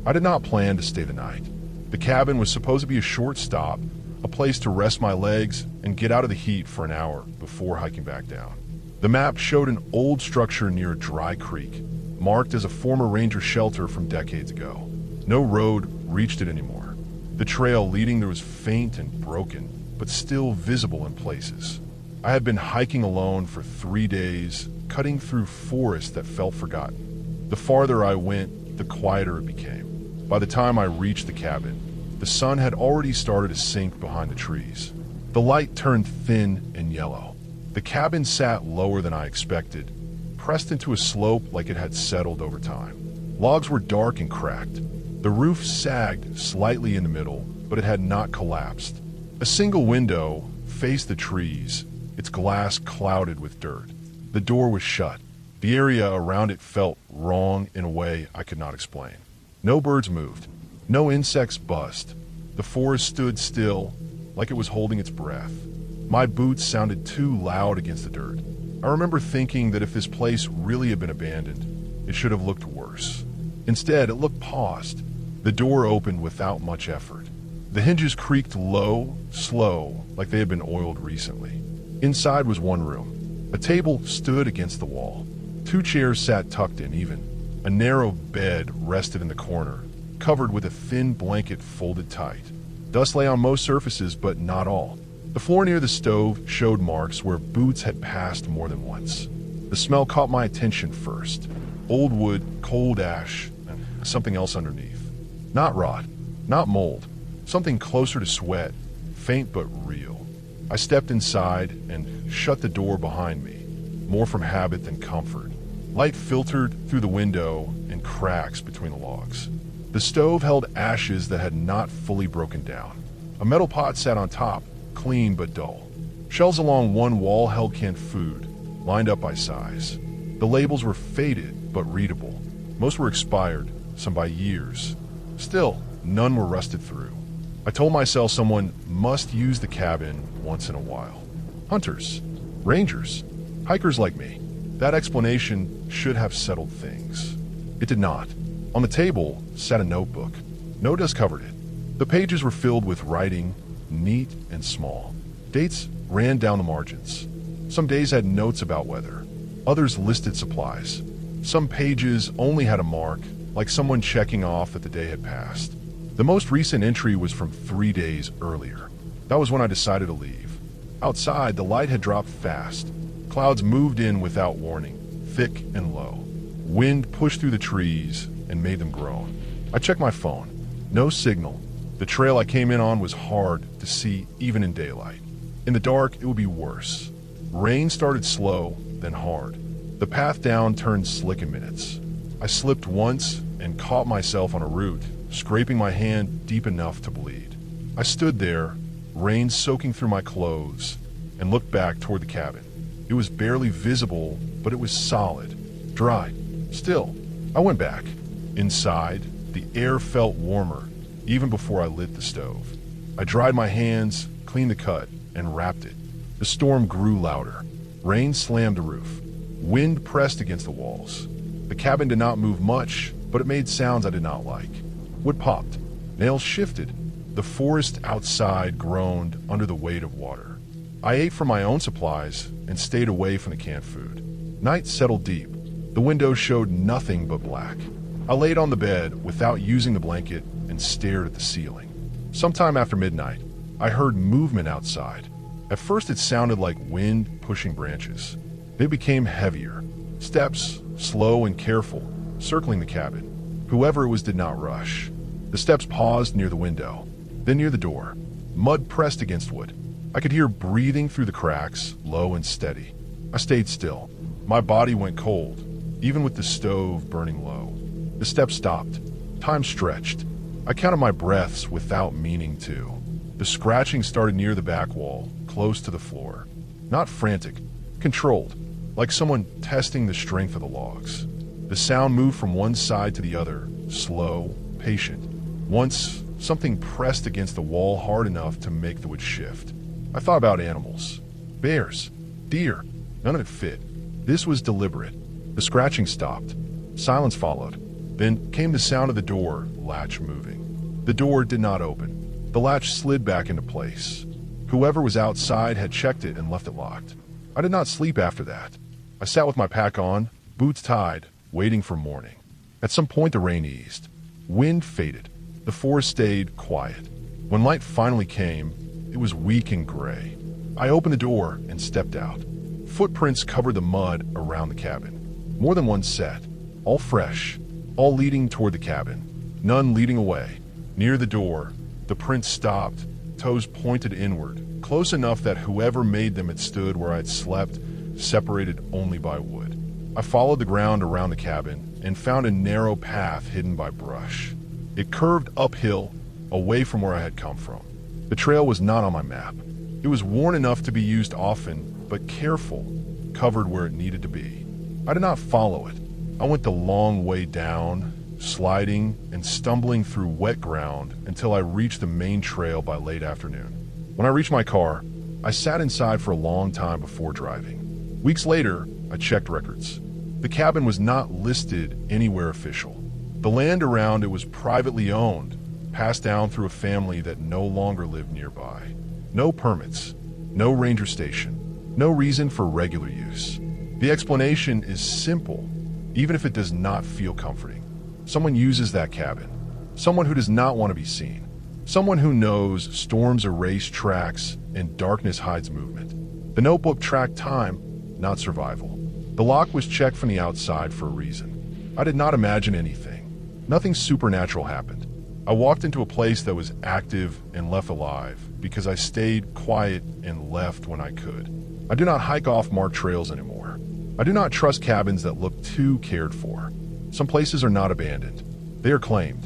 I did not plan to stay the night. The cabin was supposed to be a short stop, a place to rest my legs and get out of the heat for an hour before hiking back down. The map showed an old structure near a dry creek, marked as a former ranger shelter from decades ago. No road reached it anymore. The trail leading there was faint and broken, but still visible in places. I had been hiking alone for 3 days, cutting through forests that felt forgotten. The farther I went, the quieter it became. By the time I reached the cabin, the sun had already started to sink behind the trees. The light turned thin and yellow. The cabin sat lower than I expected, pressed into a slope like it had settled over time. Logs were dark and cracked. The roof sagged slightly in the middle, but it had not collapsed. A single window faced the trees, its glass clouded with dirt. The door was shut. The area around it felt wrong in a way I could not explain. No birds moved. No insects buzzed. The forest stood still, like it was holding its breath. My boots sounded too loud against the dirt. I remember thinking that if this place really had been abandoned, it should have looked worse. Instead, it looked paused. The door opened without much effort. The hinges creaked low, slow, like they had been oiled recently. Inside was one room. A table stood against the wall. 2 chairs sat tucked in even. A narrow bed rested in the corner, covered with a thin blanket folded tight. Dust lay on most surfaces, but not all. The floor near the stove showed marks where boots had passed more than once. The smell caught my attention first. Old wood, cold ash, and something else underneath. Not rot, not mold, something closer to sweat, faint but real. I stepped inside and shut the door behind me, more from habit than comfort. Light filtered through the window and cracks between the logs. The stove held ashes that had not fully broken down. A metal pot sat on top, clean but dull. Shelves along one wall held canned food, lined up by size. The labels were faded but readable. Most were expired, some by years. Still, none were rusted through. I told myself someone must use the cabin once in a while. Hunters, rangers, hikers like me. That explanation should have settled things. It did not. On the table sat a notebook. No dust covered it. The pages were filled with writing, neat and small. Dates ran down the margins. Some days had notes about weather. Others listed supplies. Some pages only had a mark, like someone checking off that the day had passed. The most recent entry was from 3 days earlier. That was when I decided to leave. Outside, the light had dropped fast. Clouds moved in without warning, thick and low. Wind pushed through the trees and made them groan. I checked my phone. No signal. The trail I came in on was hard to see even in daylight. In the dark, it would be worse. Rain started slow, then hard. The path down turned slick in minutes. I slipped once and caught myself on a root, scraping my hand deep enough to bleed. I stood there, rain soaking through my clothes, and looked back toward the cabin. It was barely visible, but it was solid, dry, still. I went back. Inside, the air felt warmer, even before I lit the stove. I dried my hands, cleaned the cut, and wrapped it. The storm grew louder. Rain slammed the roof. Wind pressed against the walls. The cabin did not move much, but it made sounds I did not like. Wood popped. Nails shifted. The forest outside groaned under the weight of water. I ate from my own supplies and stayed away from the canned food. Night settled deep. The windows showed nothing but black. I laid on the bed without using the blanket and stared at the ceiling. Sometime after midnight, I heard movement outside. At first it sounded like wind pushing branches. They became heavier. Steps, slow and careful, circling the cabin. Whoever it was did not rush. The steps paused near the window, then near the door. Mud pressed against wood. I could hear breathing through the cracks, low and steady. I stayed still. My body went cold, even with the stove burning low. The steps stopped. Time stretched. I counted my breaths without meaning to. The scratching started near the back wall, close to the floor. Not frantic, controlled, like someone testing the strength of the logs. The sound moved from one side to the other, slow, patient. Once, something pressed against the wall hard enough to make the wood shift. I thought about animals. Bears, deer, none of it fit. This was deliberate. The scratching stopped. Silence followed. Then came the sound of the door latch moving. The door did not open. The latch slid back into place. Whoever was outside had checked it and left it locked. I did not sleep after that. I sat with my pack on, boots tied, waiting for morning. At some point the rain eased. Wind faded. The forest stayed quiet. When light finally came, it was weak and gray. I opened the door and stepped out. Footprints covered the mud around the cabin. More than one set, all fresh, all leading toward the cabin, none leading away. Near the door, the prints stopped, toes pointed inward, close enough that whoever made them had stood where I'd slept, separated only by wood. I followed the ground around the cabin and found a narrow path hidden by brush. It curved uphill, away from where I had come from. The trail was not on my map. It was worn enough to be used often, but careful, covered where it needed to be. I did not follow it. I went the long way down, sliding and stumbling through wet ground until I reached the main trail by late afternoon. When I reached my car, I sat inside for a long time before driving. Weeks later, I checked records. The cabin was not listed anywhere official. The land around it was privately owned, passed down through a family that no longer lived nearby. No permits, no ranger station, no reason for regular use. The explanation is simple, even if it does not feel comforting. Someone uses that cabin. Someone who does not want to be seen. Someone who knows storms erase tracks and darkness hides movement. The notebook tracked time, not survival. The lock was checked from the outside for a reason. I did not imagine anything. Nothing supernatural happened. I walked into a place that was active and left alive because I stayed quiet and left when I could. I do not hike off marked trails anymore. I do not trust cabins that look too cared for. Some places are not abandoned. They are claimed.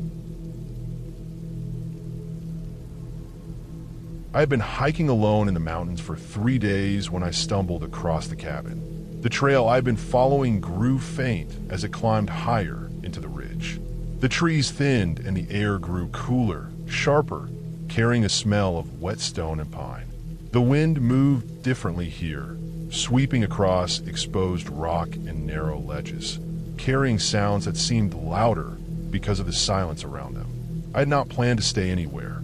I had been hiking alone in the mountains for 3 days when I stumbled across the cabin. The trail I had been following grew faint as it climbed higher into the ridge. The trees thinned and the air grew cooler, sharper, carrying a smell of wet stone and pine. The wind moved differently here, sweeping across exposed rock and narrow ledges, carrying sounds that seemed louder because of the silence around them. I had not planned to stay anywhere,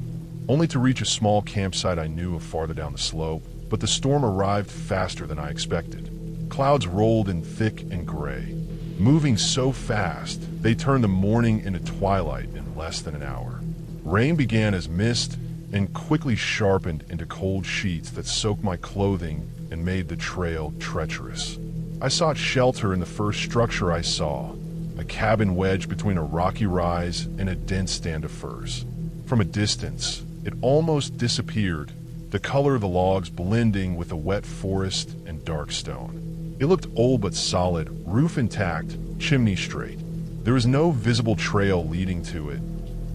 only to reach a small campsite I knew of farther down the slope, but the storm arrived faster than I expected. Clouds rolled in thick and gray, moving so fast they turned the morning into twilight in less than an hour. Rain began as mist and quickly sharpened into cold sheets that soaked my clothing and made the trail treacherous. I sought shelter in the first structure I saw, a cabin wedged between a rocky rise and a dense stand of firs. From a distance, it almost disappeared, the color of the logs blending with the wet forest and dark stone. It looked old but solid, roof intact, chimney straight. There was no visible trail leading to it,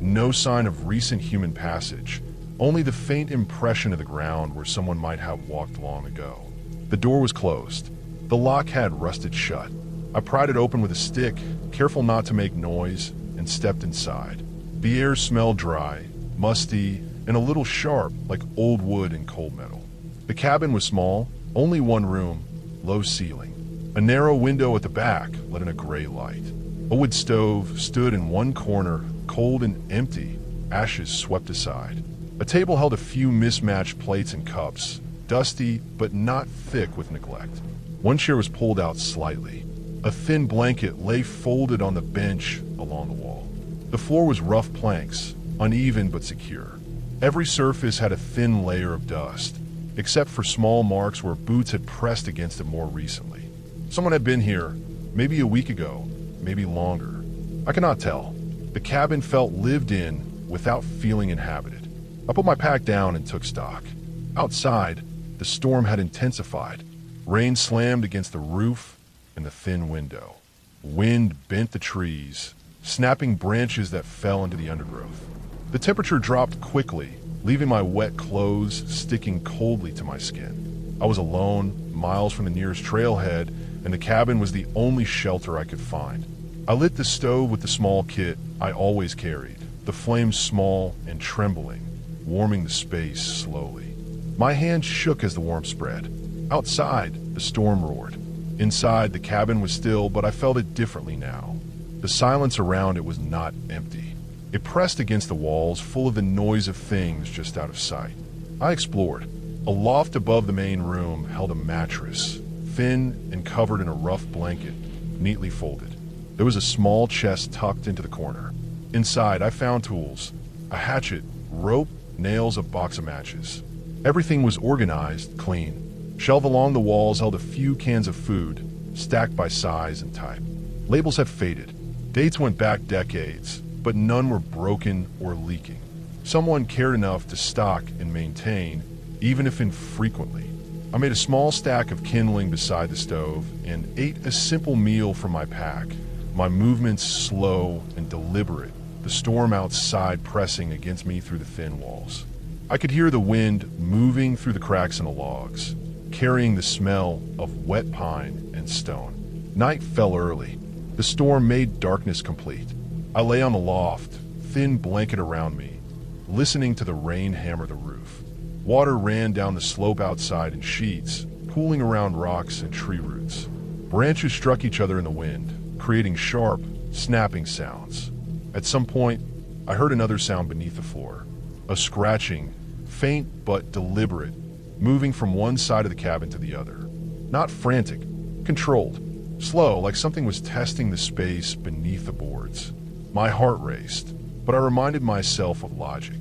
no sign of recent human passage, only the faint impression of the ground where someone might have walked long ago. The door was closed. The lock had rusted shut. I pried it open with a stick, careful not to make noise, and stepped inside. The air smelled dry, musty, and a little sharp, like old wood and cold metal. The cabin was small, only one room, low ceiling. A narrow window at the back let in a gray light. A wood stove stood in one corner, cold and empty, ashes swept aside. A table held a few mismatched plates and cups, dusty but not thick with neglect. One chair was pulled out slightly. A thin blanket lay folded on the bench along the wall. The floor was rough planks, uneven but secure. Every surface had a thin layer of dust, except for small marks where boots had pressed against it more recently. Someone had been here, maybe a week ago, maybe longer. I cannot tell. The cabin felt lived in without feeling inhabited. I put my pack down and took stock. Outside, the storm had intensified. Rain slammed against the roof and the thin window. Wind bent the trees, snapping branches that fell into the undergrowth. The temperature dropped quickly, leaving my wet clothes sticking coldly to my skin. I was alone, miles from the nearest trailhead, and the cabin was the only shelter I could find. I lit the stove with the small kit I always carried, the flames small and trembling, warming the space slowly. My hands shook as the warmth spread. Outside, the storm roared. Inside, the cabin was still, but I felt it differently now. The silence around it was not empty. It pressed against the walls, full of the noise of things just out of sight. I explored. A loft above the main room held a mattress, thin and covered in a rough blanket, neatly folded. There was a small chest tucked into the corner. Inside, I found tools, a hatchet, rope, nails, a box of matches. Everything was organized, clean. Shelved along the walls held a few cans of food, stacked by size and type. Labels had faded. Dates went back decades, but none were broken or leaking. Someone cared enough to stock and maintain, even if infrequently. I made a small stack of kindling beside the stove and ate a simple meal from my pack, my movements slow and deliberate, the storm outside pressing against me through the thin walls. I could hear the wind moving through the cracks in the logs, carrying the smell of wet pine and stone. Night fell early. The storm made darkness complete. I lay on the loft, thin blanket around me, listening to the rain hammer the roof. Water ran down the slope outside in sheets, pooling around rocks and tree roots. Branches struck each other in the wind, creating sharp, snapping sounds. At some point, I heard another sound beneath the floor, a scratching, faint but deliberate, moving from one side of the cabin to the other. Not frantic, controlled, slow, like something was testing the space beneath the boards. My heart raced, but I reminded myself of logic.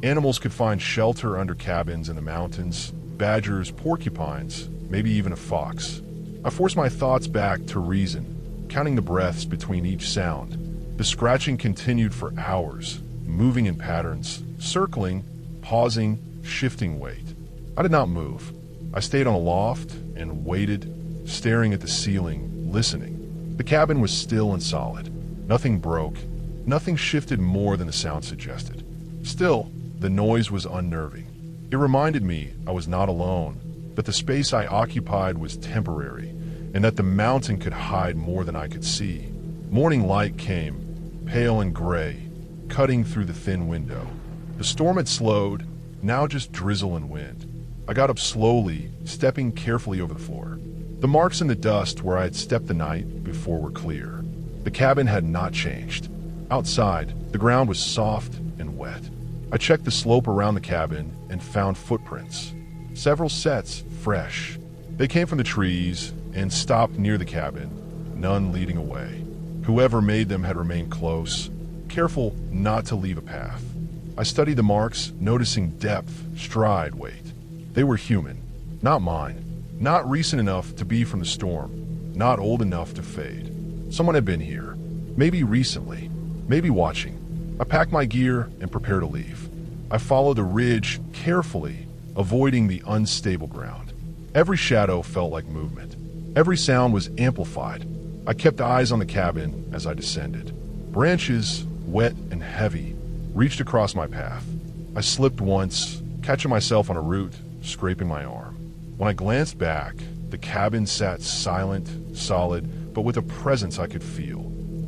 Animals could find shelter under cabins in the mountains, badgers, porcupines, maybe even a fox. I forced my thoughts back to reason, counting the breaths between each sound. The scratching continued for hours, moving in patterns, circling, pausing, shifting weight. I did not move. I stayed on a loft and waited, staring at the ceiling, listening. The cabin was still and solid. Nothing broke. Nothing shifted more than the sound suggested. Still, the noise was unnerving. It reminded me I was not alone, that the space I occupied was temporary, and that the mountain could hide more than I could see. Morning light came, pale and gray, cutting through the thin window. The storm had slowed, now just drizzle and wind. I got up slowly, stepping carefully over the floor. The marks in the dust where I had stepped the night before were clear. The cabin had not changed. Outside, the ground was soft and wet. I checked the slope around the cabin and found footprints. Several sets, fresh. They came from the trees and stopped near the cabin, none leading away. Whoever made them had remained close, careful not to leave a path. I studied the marks, noticing depth, stride, weight. They were human, not mine. Not recent enough to be from the storm, not old enough to fade. Someone had been here, maybe recently, maybe watching. I packed my gear and prepared to leave. I followed the ridge carefully, avoiding the unstable ground. Every shadow felt like movement. Every sound was amplified. I kept eyes on the cabin as I descended. Branches, wet and heavy, reached across my path. I slipped once, catching myself on a root, scraping my arm. When I glanced back, the cabin sat silent, solid, but with a presence I could feel.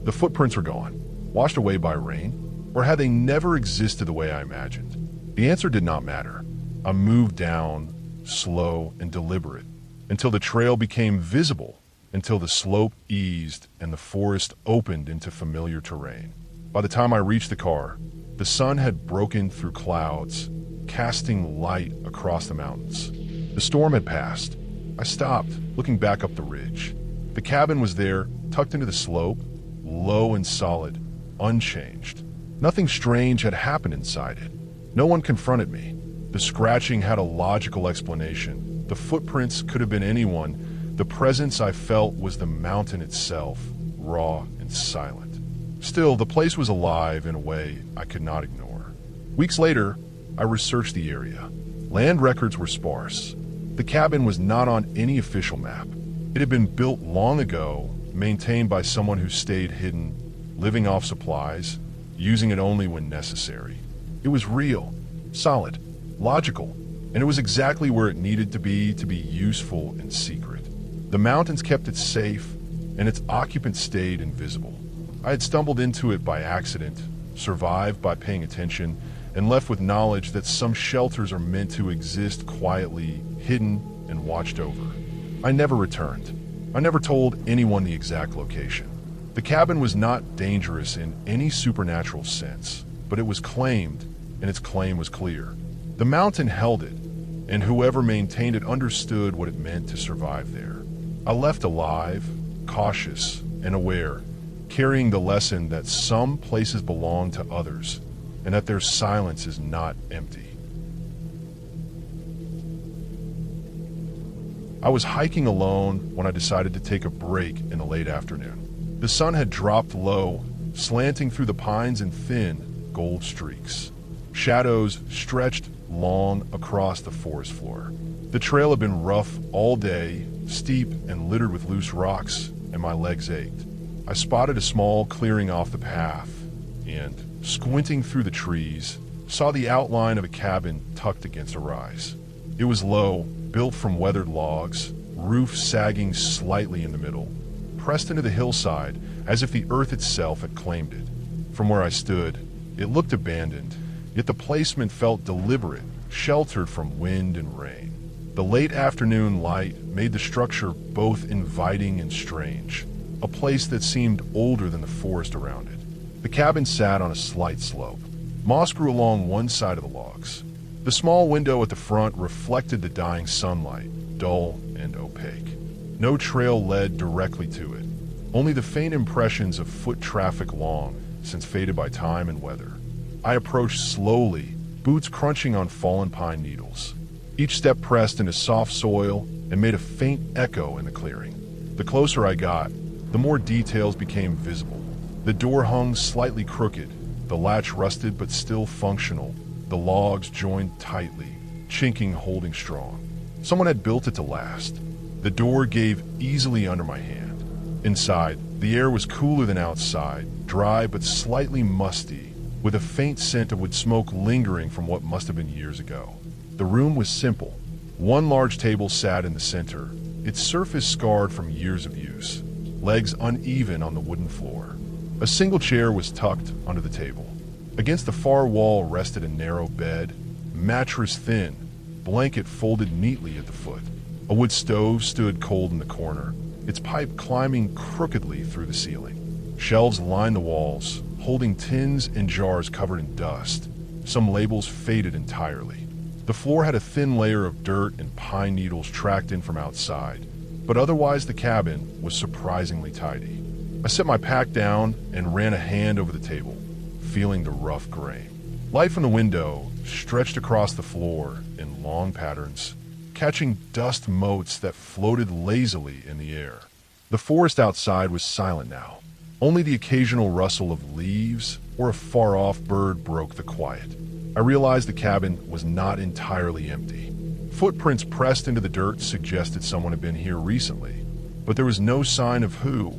The footprints were gone, washed away by rain, or had they never existed the way I imagined? The answer did not matter. I moved down, slow and deliberate, until the trail became visible, until the slope eased and the forest opened into familiar terrain. By the time I reached the car, the sun had broken through clouds, casting light across the mountains. The storm had passed. I stopped, looking back up the ridge. The cabin was there, tucked into the slope, low and solid, unchanged. Nothing strange had happened inside it. No one confronted me. The scratching had a logical explanation. The footprints could have been anyone. The presence I felt was the mountain itself, raw and silent. Still, the place was alive in a way I could not ignore. Weeks later, I researched the area. Land records were sparse. The cabin was not on any official map. It had been built long ago, maintained by someone who stayed hidden, living off supplies, using it only when necessary. It was real, solid, logical, and it was exactly where it needed to be useful and secret. The mountains kept it safe, and its occupant stayed invisible. I had stumbled into it by accident, survived by paying attention, and left with knowledge that some shelters are meant to exist quietly, hidden and watched over. I never returned. I never told anyone the exact location. The cabin was not dangerous in any supernatural sense, but it was claimed, and its claim was clear. The mountain held it, and whoever maintained it understood what it meant to survive there. I left alive, cautious, and aware, carrying the lesson that some places belong to others, and that their silence is not empty. I was hiking alone when I decided to take a break in the late afternoon. The sun had dropped low, slanting through the pines in thin, gold streaks. Shadows stretched long across the forest floor. The trail had been rough all day, steep and littered with loose rocks, and my legs ached. I spotted a small clearing off the path, and, squinting through the trees, saw the outline of a cabin tucked against a rise. It was low, built from weathered logs, roof sagging slightly in the middle, pressed into the hillside as if the earth itself had claimed it. From where I stood, it looked abandoned, yet the placement felt deliberate, sheltered from wind and rain. The late afternoon light made the structure both inviting and strange, a place that seemed older than the forest around it. The cabin sat on a slight slope. Moss grew along one side of the logs. The small window at the front reflected the dying sunlight, dull and opaque. No trail led directly to it, only the faint impressions of foot traffic long since faded by time and weather. I approached slowly, boots crunching on fallen pine needles. Each step pressed into soft soil and made a faint echo in the clearing. The closer I got, the more details became visible. The door hung slightly crooked, the latch rusted but still functional, the logs joined tightly, chinking holding strong. Someone had built it to last. The door gave easily under my hand. Inside, the air was cooler than outside, dry but slightly musty, with a faint scent of wood smoke lingering from what must have been years ago. The room was simple. One large table sat in the center, its surface scarred from years of use, legs uneven on the wooden floor. A single chair was tucked under the table. Against the far wall rested a narrow bed, mattress thin, blanket folded neatly at the foot. A wood stove stood cold in the corner, its pipe climbing crookedly through the ceiling. Shelves lined the walls, holding tins and jars covered in dust, some labels faded entirely. The floor had a thin layer of dirt and pine needles tracked in from outside, but otherwise the cabin was surprisingly tidy. I set my pack down and ran a hand over the table, feeling the rough grain. Light from the window stretched across the floor in long patterns, catching dust motes that floated lazily in the air. The forest outside was silent now. Only the occasional rustle of leaves or a far-off bird broke the quiet. I realized the cabin was not entirely empty. Footprints pressed into the dirt suggested someone had been here recently, but there was no sign of who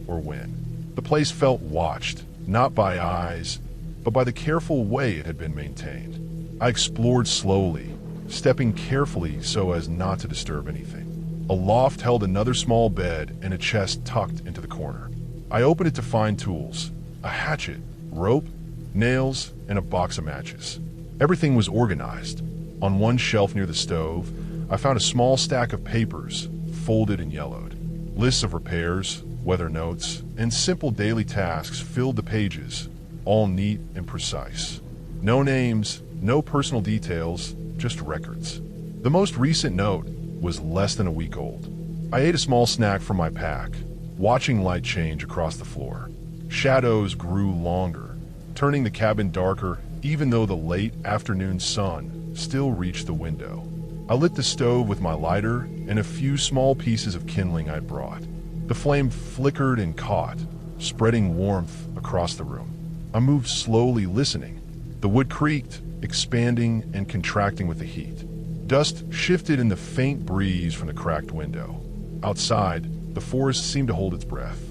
or when. The place felt watched, not by eyes, but by the careful way it had been maintained. I explored slowly, stepping carefully so as not to disturb anything. A loft held another small bed and a chest tucked into the corner. I opened it to find tools, a hatchet, rope, nails, and a box of matches. Everything was organized. On one shelf near the stove, I found a small stack of papers, folded and yellowed. Lists of repairs, weather notes, and simple daily tasks filled the pages, all neat and precise. No names, no personal details, just records. The most recent note was less than a week old. I ate a small snack from my pack, watching light change across the floor. Shadows grew longer, turning the cabin darker even though the late afternoon sun still reached the window. I lit the stove with my lighter and a few small pieces of kindling I'd brought. The flame flickered and caught, spreading warmth across the room. I moved slowly, listening. The wood creaked, expanding and contracting with the heat. Dust shifted in the faint breeze from the cracked window. Outside, the forest seemed to hold its breath.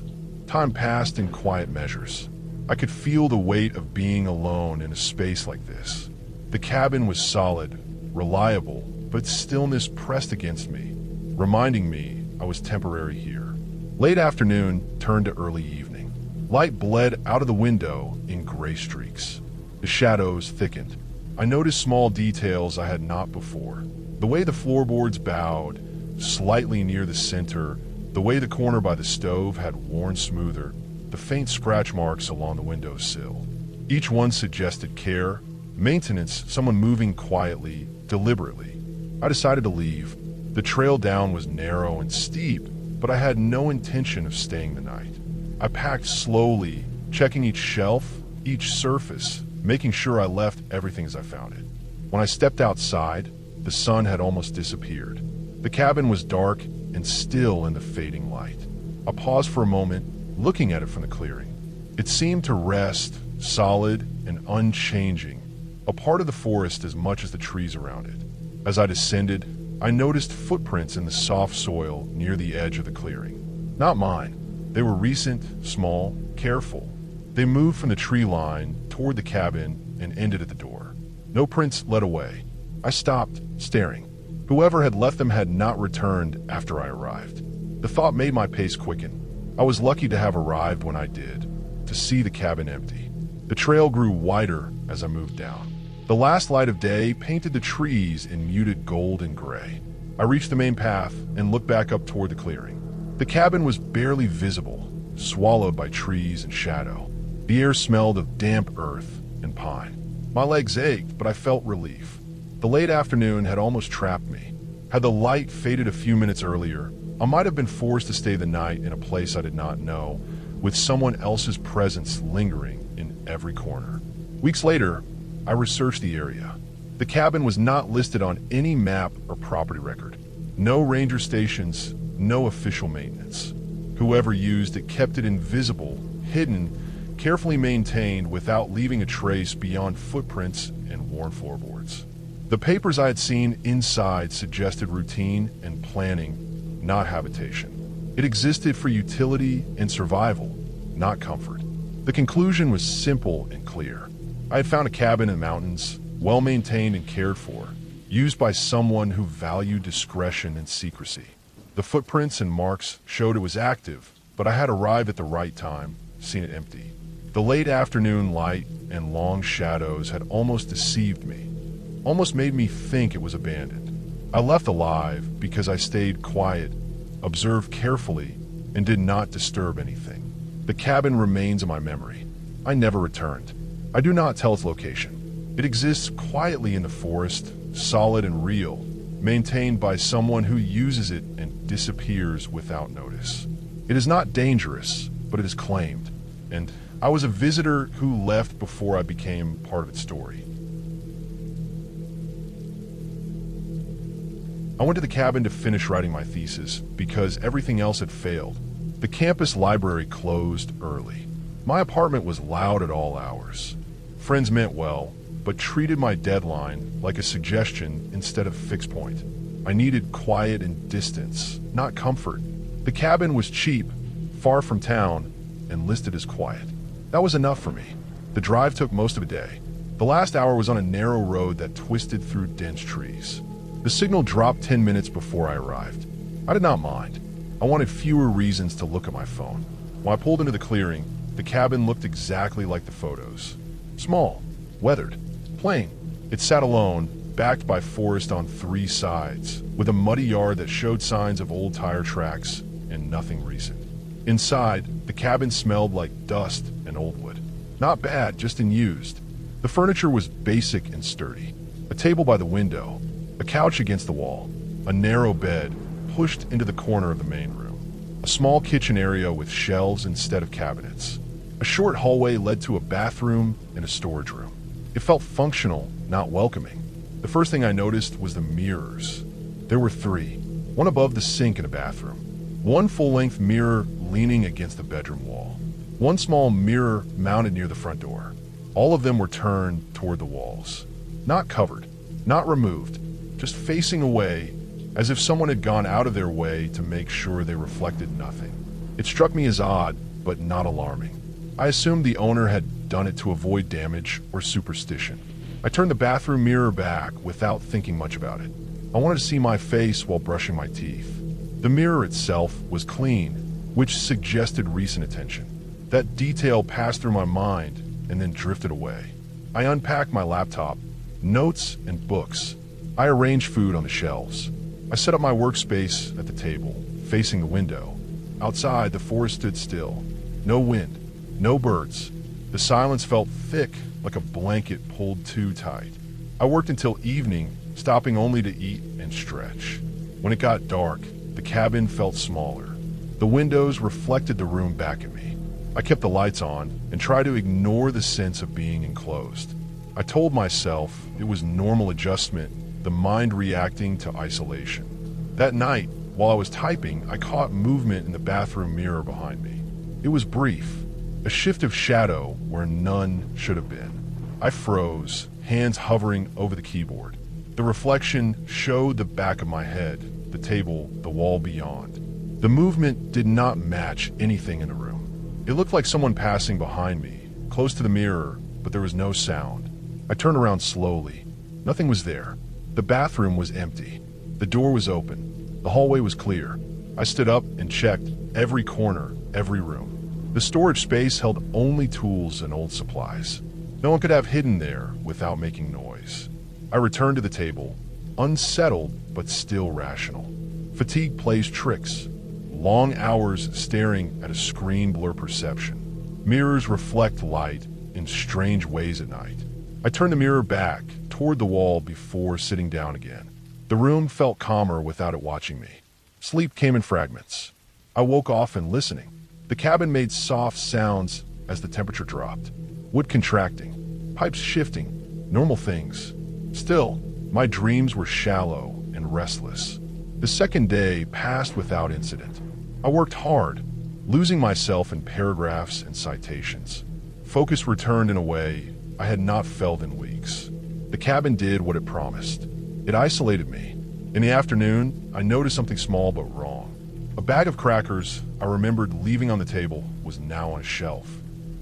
Time passed in quiet measures. I could feel the weight of being alone in a space like this. The cabin was solid, reliable, but stillness pressed against me, reminding me I was temporary here. Late afternoon turned to early evening. Light bled out of the window in gray streaks. The shadows thickened. I noticed small details I had not before. The way the floorboards bowed, slightly near the center, the way the corner by the stove had worn smoother, the faint scratch marks along the windowsill. Each one suggested care, maintenance, someone moving quietly, deliberately. I decided to leave. The trail down was narrow and steep, but I had no intention of staying the night. I packed slowly, checking each shelf, each surface, making sure I left everything as I found it. When I stepped outside, the sun had almost disappeared. The cabin was dark and still in the fading light. I paused for a moment, looking at it from the clearing. It seemed to rest, solid and unchanging, a part of the forest as much as the trees around it. As I descended, I noticed footprints in the soft soil near the edge of the clearing. Not mine. They were recent, small, careful. They moved from the tree line toward the cabin and ended at the door. No prints led away. I stopped, staring. Whoever had left them had not returned after I arrived. The thought made my pace quicken. I was lucky to have arrived when I did, to see the cabin empty. The trail grew wider as I moved down. The last light of day painted the trees in muted gold and gray. I reached the main path and looked back up toward the clearing. The cabin was barely visible, swallowed by trees and shadow. The air smelled of damp earth and pine. My legs ached, but I felt relief. The late afternoon had almost trapped me. Had the light faded a few minutes earlier, I might have been forced to stay the night in a place I did not know, with someone else's presence lingering in every corner. Weeks later, I researched the area. The cabin was not listed on any map or property record. No ranger stations, no official maintenance. Whoever used it kept it invisible, hidden, carefully maintained without leaving a trace beyond footprints and worn floorboards. The papers I had seen inside suggested routine and planning, not habitation. It existed for utility and survival, not comfort. The conclusion was simple and clear. I had found a cabin in the mountains, well maintained and cared for, used by someone who valued discretion and secrecy. The footprints and marks showed it was active, but I had arrived at the right time, seen it empty. The late afternoon light and long shadows had almost deceived me, almost made me think it was abandoned. I left alive because I stayed quiet, observed carefully, and did not disturb anything. The cabin remains in my memory. I never returned. I do not tell its location. It exists quietly in the forest, solid and real, maintained by someone who uses it and disappears without notice. It is not dangerous, but it is claimed, and I was a visitor who left before I became part of its story. I went to the cabin to finish writing my thesis because everything else had failed. The campus library closed early. My apartment was loud at all hours. Friends meant well, but treated my deadline like a suggestion instead of a fixed point. I needed quiet and distance, not comfort. The cabin was cheap, far from town, and listed as quiet. That was enough for me. The drive took most of a day. The last hour was on a narrow road that twisted through dense trees. The signal dropped 10 minutes before I arrived. I did not mind. I wanted fewer reasons to look at my phone. When I pulled into the clearing, the cabin looked exactly like the photos. Small, weathered, plain. It sat alone, backed by forest on 3 sides, with a muddy yard that showed signs of old tire tracks and nothing recent. Inside, the cabin smelled like dust and old wood. Not bad, just unused. The furniture was basic and sturdy. A table by the window, a couch against the wall, a narrow bed pushed into the corner of the main room, a small kitchen area with shelves instead of cabinets. A short hallway led to a bathroom and a storage room. It felt functional, not welcoming. The first thing I noticed was the mirrors. There were 3, one above the sink in a bathroom, one full-length mirror leaning against the bedroom wall, one small mirror mounted near the front door. All of them were turned toward the walls. Not covered, not removed, just facing away, as if someone had gone out of their way to make sure they reflected nothing. It struck me as odd, but not alarming. I assumed the owner had done it to avoid damage or superstition. I turned the bathroom mirror back without thinking much about it. I wanted to see my face while brushing my teeth. The mirror itself was clean, which suggested recent attention. That detail passed through my mind and then drifted away. I unpacked my laptop, notes, and books. I arranged food on the shelves. I set up my workspace at the table, facing the window. Outside, the forest stood still. No wind, no birds. The silence felt thick, like a blanket pulled too tight. I worked until evening, stopping only to eat and stretch. When it got dark, the cabin felt smaller. The windows reflected the room back at me. I kept the lights on and tried to ignore the sense of being enclosed. I told myself it was normal adjustment, the mind reacting to isolation. That night, while I was typing, I caught movement in the bathroom mirror behind me. It was brief, a shift of shadow where none should have been. I froze, hands hovering over the keyboard. The reflection showed the back of my head, the table, the wall beyond. The movement did not match anything in the room. It looked like someone passing behind me, close to the mirror, but there was no sound. I turned around slowly. Nothing was there. The bathroom was empty. The door was open. The hallway was clear. I stood up and checked every corner, every room. The storage space held only tools and old supplies. No one could have hidden there without making noise. I returned to the table, unsettled but still rational. Fatigue plays tricks. Long hours staring at a screen blur perception. Mirrors reflect light in strange ways at night. I turned the mirror back toward the wall before sitting down again. The room felt calmer without it watching me. Sleep came in fragments. I woke often listening. The cabin made soft sounds as the temperature dropped. Wood contracting, pipes shifting, normal things. Still, my dreams were shallow and restless. The second day passed without incident. I worked hard, losing myself in paragraphs and citations. Focus returned in a way I had not felt in weeks. The cabin did what it promised. It isolated me. In the afternoon, I noticed something small but wrong. A bag of crackers I remembered leaving on the table was now on a shelf.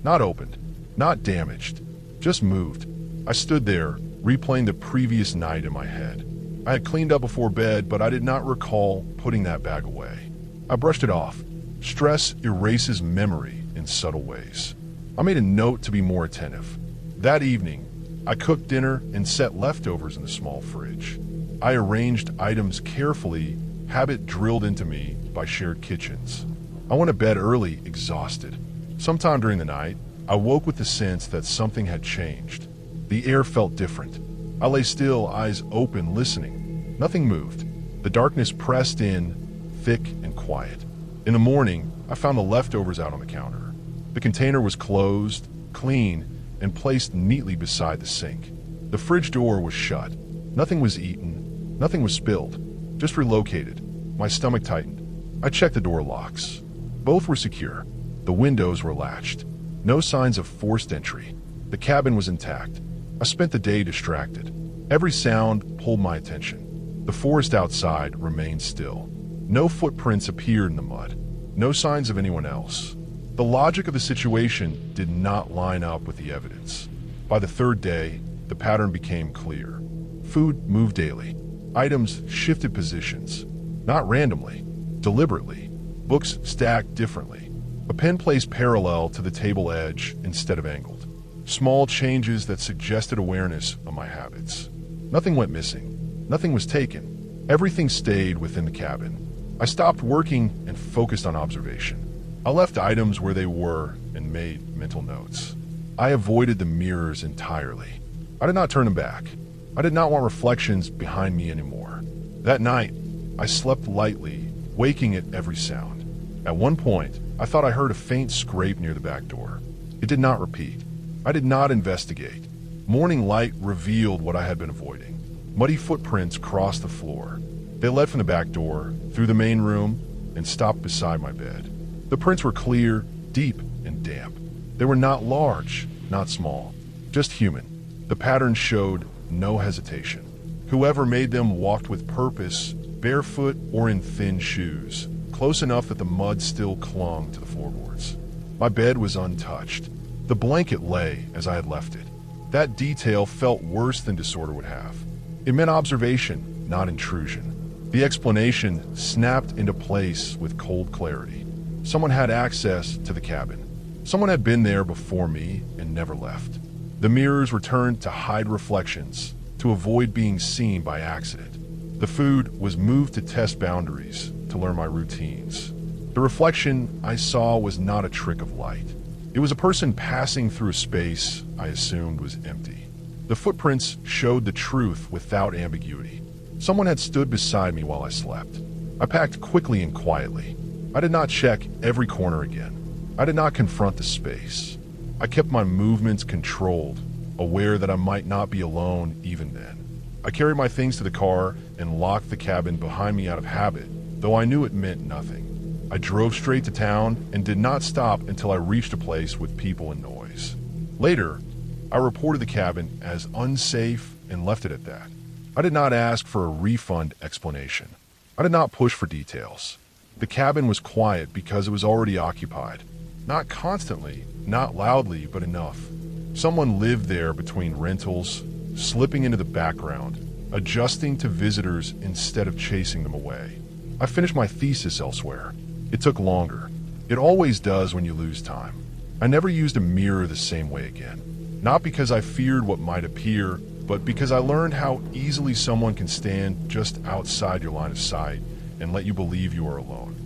Not opened, not damaged, just moved. I stood there, replaying the previous night in my head. I had cleaned up before bed, but I did not recall putting that bag away. I brushed it off. Stress erases memory in subtle ways. I made a note to be more attentive. That evening, I cooked dinner and set leftovers in the small fridge. I arranged items carefully, habit drilled into me by shared kitchens. I went to bed early, exhausted. Sometime during the night, I woke with the sense that something had changed. The air felt different. I lay still, eyes open, listening. Nothing moved. The darkness pressed in, thick and quiet. In the morning, I found the leftovers out on the counter. The container was closed, clean, and placed neatly beside the sink. The fridge door was shut. Nothing was eaten. Nothing was spilled. Just relocated. My stomach tightened. I checked the door locks. Both were secure. The windows were latched. No signs of forced entry. The cabin was intact. I spent the day distracted. Every sound pulled my attention. The forest outside remained still. No footprints appeared in the mud. No signs of anyone else. The logic of the situation did not line up with the evidence. By the third day, the pattern became clear. Food moved daily. Items shifted positions. Not randomly, deliberately. Books stacked differently. A pen placed parallel to the table edge instead of angled. Small changes that suggested awareness of my habits. Nothing went missing. Nothing was taken. Everything stayed within the cabin. I stopped working and focused on observation. I left items where they were and made mental notes. I avoided the mirrors entirely. I did not turn them back. I did not want reflections behind me anymore. That night, I slept lightly, waking at every sound. At one point, I thought I heard a faint scrape near the back door. It did not repeat. I did not investigate. Morning light revealed what I had been avoiding. Muddy footprints crossed the floor. They led from the back door, through the main room, and stopped beside my bed. The prints were clear, deep, and damp. They were not large, not small, just human. The pattern showed no hesitation. Whoever made them walked with purpose, barefoot or in thin shoes, close enough that the mud still clung to the floorboards. My bed was untouched. The blanket lay as I had left it. That detail felt worse than disorder would have. It meant observation, not intrusion. The explanation snapped into place with cold clarity. Someone had access to the cabin. Someone had been there before me and never left. The mirrors were turned to hide reflections, to avoid being seen by accident. The food was moved to test boundaries, to learn my routines. The reflection I saw was not a trick of light. It was a person passing through a space I assumed was empty. The footprints showed the truth without ambiguity. Someone had stood beside me while I slept. I packed quickly and quietly. I did not check every corner again. I did not confront the space. I kept my movements controlled, aware that I might not be alone even then. I carried my things to the car and locked the cabin behind me out of habit, though I knew it meant nothing. I drove straight to town and did not stop until I reached a place with people and noise. Later, I reported the cabin as unsafe and left it at that. I did not ask for a refund explanation. I did not push for details. The cabin was quiet because it was already occupied. Not constantly, not loudly, but enough. Someone lived there between rentals, slipping into the background, adjusting to visitors instead of chasing them away. I finished my thesis elsewhere. It took longer. It always does when you lose time. I never used a mirror the same way again. Not because I feared what might appear, but because I learned how easily someone can stand just outside your line of sight and let you believe you are alone.